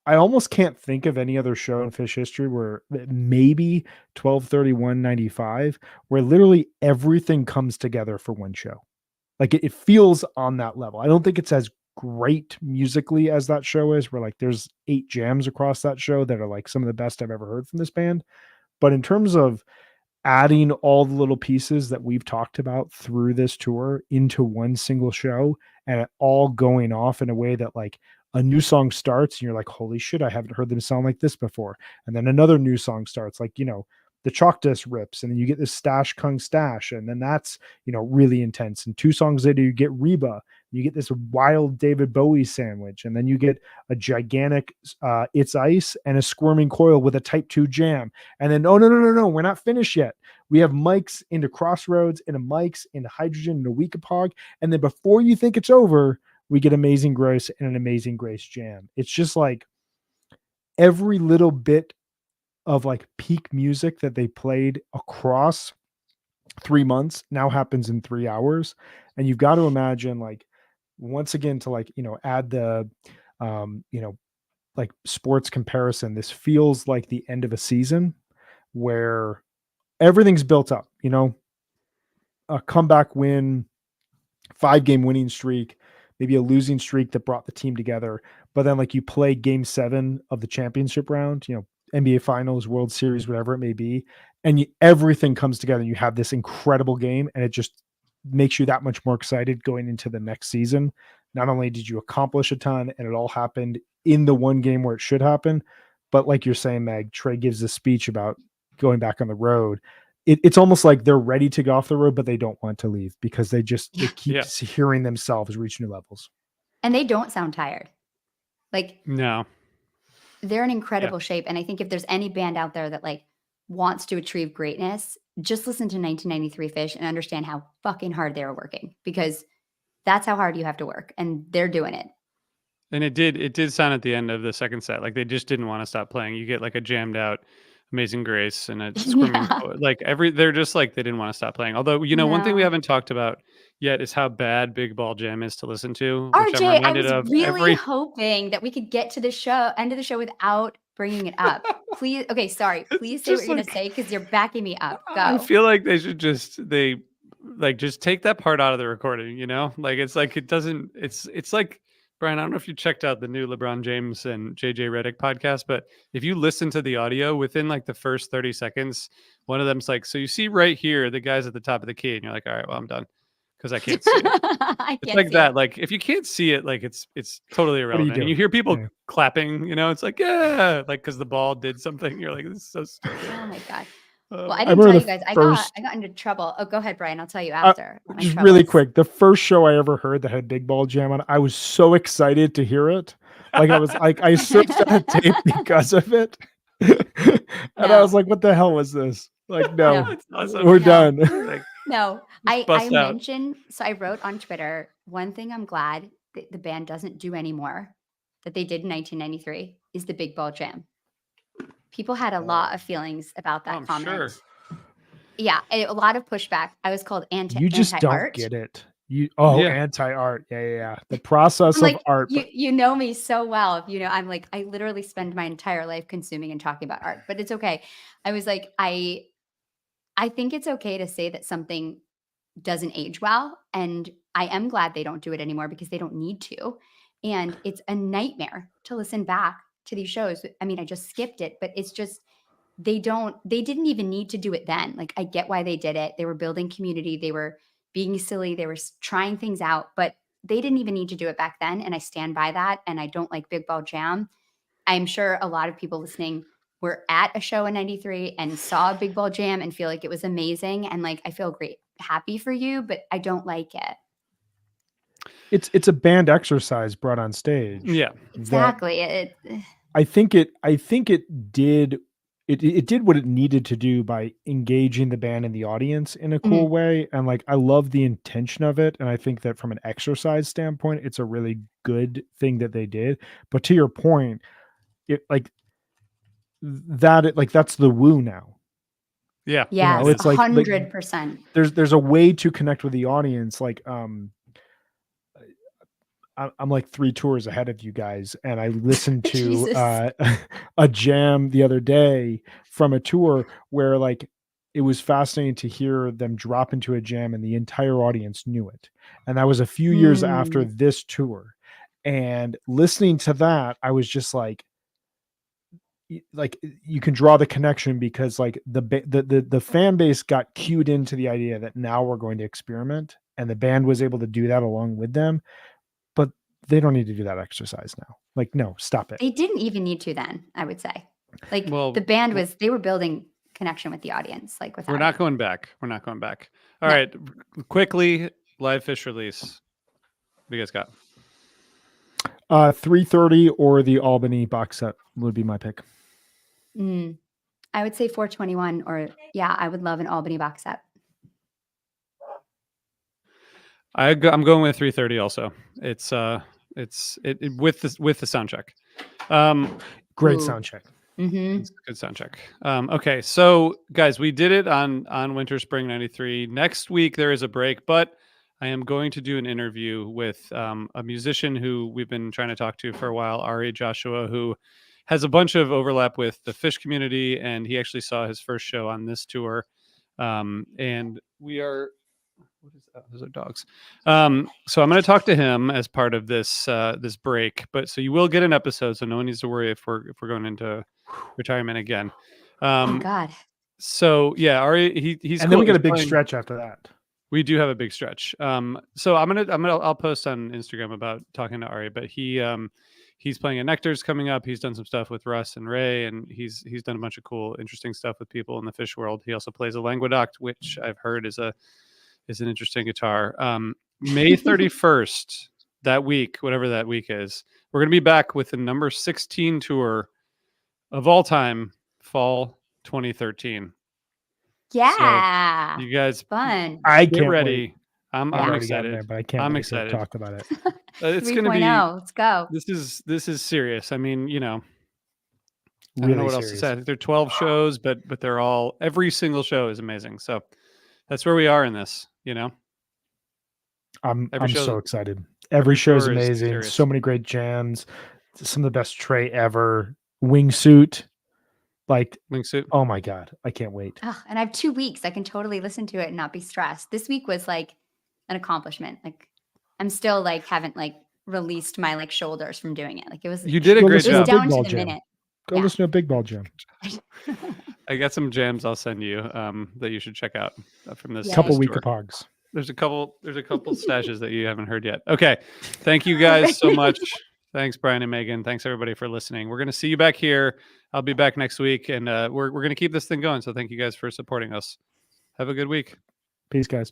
I almost can't think of any other show in Phish history where maybe 12/31/95, where literally everything comes together for one show. Like it feels on that level. I don't think it's as great musically as that show is, where like there's 8 jams across that show that are like some of the best I've ever heard from this band. But in terms of adding all the little pieces that we've talked about through this tour into one single show, and it all going off in a way that like a new song starts and you're like, holy shit, I haven't heard them sound like this before. And then another new song starts, like, the Chalk Dust rips, and then you get this Stash Kung Stash, and then that's, really intense. And 2 songs later, you get Reba, you get this wild David Bowie sandwich, and then you get a gigantic It's Ice and a Squirming Coil with a Type 2 jam. And then, oh, no, we're not finished yet. We have mics into Crossroads, and a mics into Hydrogen, and a Weekapog. And then before you think it's over, we get Amazing Grace and an Amazing Grace jam. It's just like every little bit of like peak music that they played across 3 months now happens in 3 hours. And you've got to imagine, like, once again, to like, add the, like sports comparison, this feels like the end of a season where everything's built up, a comeback win, 5-game winning streak, maybe a losing streak that brought the team together. But then like you play game 7 of the championship round, NBA Finals, World Series, whatever it may be, and everything comes together and you have this incredible game, and it just makes you that much more excited going into the next season. Not only did you accomplish a ton and it all happened in the one game where it should happen, but like you're saying, Meg, Trey gives a speech about going back on the road. It's almost like they're ready to go off the road, but they don't want to leave because they keep hearing themselves reach new levels. And they don't sound tired. Like, no, they're in incredible shape. And I think if there's any band out there that like wants to achieve greatness, just listen to 1993 Phish and understand how fucking hard they were working, because that's how hard you have to work, and they're doing it. And it did sound at the end of the second set like they just didn't want to stop playing. You get like a jammed out Amazing Grace and a Squirming like they're just like they didn't want to stop playing. Although, one thing we haven't talked about yet is how bad Big Ball Jam is to listen to. RJ, I was really hoping that we could get to the end of the show without bringing it up. Please, okay, sorry. Please say what you're gonna say, because you're backing me up. Go. I feel like they should just take that part out of the recording. Like it's like it doesn't. It's like, Brian, I don't know if you checked out the new LeBron James and JJ Redick podcast, but if you listen to the audio within like the first 30 seconds, one of them's like, so you see right here, the guy's at the top of the key, and you're like, all right, well, I'm done. because I can't see it. I It's can't like see that. it. Like if you can't see it, like it's totally do you irrelevant. And do? you hear people Yeah. clapping, you know, it's like, yeah, like because the ball did something. You're like, this is so stupid. Oh my god. Uh, Well, I I didn't remember tell you the guys. first, I got into trouble. Oh, go ahead, Brian. I'll tell you uh, after. what my just trouble really is. quick. The first show I ever heard that had Big Ball Jam on, I was so excited to hear it. Like I was like, I searched on a tape because of it. And I was No. like, what the hell was this? Like, No. no, it's awesome. we're No. done. Like, No, just I bust out. mentioned, so I wrote on Twitter, one thing I'm glad that the band doesn't do anymore that they did in 1993 is the Big Ball Jam. People had a lot of feelings about Oh, that I'm comment. sure. Yeah, a lot of pushback. I was called You just don't anti-art. get it. Yeah. Anti-art. Yeah. The process I'm like, of art. you know me so well. If you know, I'm like, I literally spend my entire life consuming and talking about art, but it's okay. I was like, I think it's okay to say that something doesn't age well. And I am glad they don't do it anymore because they don't need to. And it's a nightmare to listen back to these shows. I mean, I just skipped it, but it's just, they didn't even need to do it then. Like, I get why they did it. They were building community. They were being silly. They were trying things out, but they didn't even need to do it back then. And I stand by that. And I don't like Big Ball Jam. I'm sure a lot of people listening were at a show in 93 and saw Big Ball Jam and feel like it was amazing. And like, I feel great, happy for you, but I don't like it. It's a band exercise brought on stage. Yeah. Exactly. I think it did it did what it needed to do by engaging the band and the audience in a cool way. And like, I love the intention of it. And I think that from an exercise standpoint, it's a really good thing that they did. But to your point, it like that, that's the woo now. Yeah. Yes, it's like 100%. There's a way to connect with the audience. Like, I'm like 3 tours ahead of you guys, and I listened to a jam the other day from a tour where like it was fascinating to hear them drop into a jam and the entire audience knew it. And that was a few years after this tour. And listening to that, I was just like you can draw the connection because like the fan base got cued into the idea that now we're going to experiment, and the band was able to do that along with them. But they don't need to do that exercise now. Like, no, stop it. They didn't even need to then, I would say. Like, Well, the band they were building connection with the audience. Like, without we're not going back. We're not going back. All right, quickly, live Phish release. What do you guys got? 330 or the Albany box set would be my pick. I would say 421, or I would love an Albany box set. I'm going with 330 also. It's with the sound check. Great sound check. It's a good sound check. Okay, so guys, we did it on Winter Spring 93. Next week there is a break, but I am going to do an interview with a musician who we've been trying to talk to for a while, Ari Joshua, who has a bunch of overlap with the Phish community, and he actually saw his first show on this tour. And we are, what is that? Those are dogs. So I'm going to talk to him as part of this this break. But so you will get an episode, so no one needs to worry if we're going into retirement again. Oh God. So yeah, Ari, he's and cool. Then we get He's a big playing... stretch after that. We do have a big stretch. So I'll post on Instagram about talking to Ari, but he's playing at Nectar's coming up. He's done some stuff with Russ and Ray, and he's done a bunch of cool, interesting stuff with people in the Phish world. He also plays a Languedoc, which I've heard is an interesting guitar. May 31st, that week, whatever that week is, we're going to be back with the number 16 tour of all time, fall 2013. Yeah. So you guys, fun. I get can't ready. Wait. I'm excited, there, but I can't. I'm wait excited to talk about it. It's going to be. Let's go. This is serious. I mean, you know, I Really don't know what else to say. I think there are 12 shows, but they're all, every single show is amazing. So that's where we are in this. You know, I'm show- so excited. Every show is tour is amazing. serious. So many great jams. Some of the best Trey ever. Wingsuit. Like, Wingsuit. oh my God, I can't wait. Oh, and I have 2 weeks. I can totally listen to it and not be stressed. This week was like an accomplishment. Like, I'm still like, haven't like released my like shoulders from doing it. Like, it was. You did a Go great listen It was to job. Big down Ball to the Jam. minute. Go Yeah. listen to a Big Ball Jam. I got some jams I'll send you that you should check out from this Yay. Couple this week tour. of pogs. There's a couple stashes that you haven't heard yet. Okay. Thank you guys so much. Thanks, Brian and Megan. Thanks everybody for listening. We're going to see you back here. I'll be back next week, and we're going to keep this thing going. So thank you guys for supporting us. Have a good week. Peace, guys.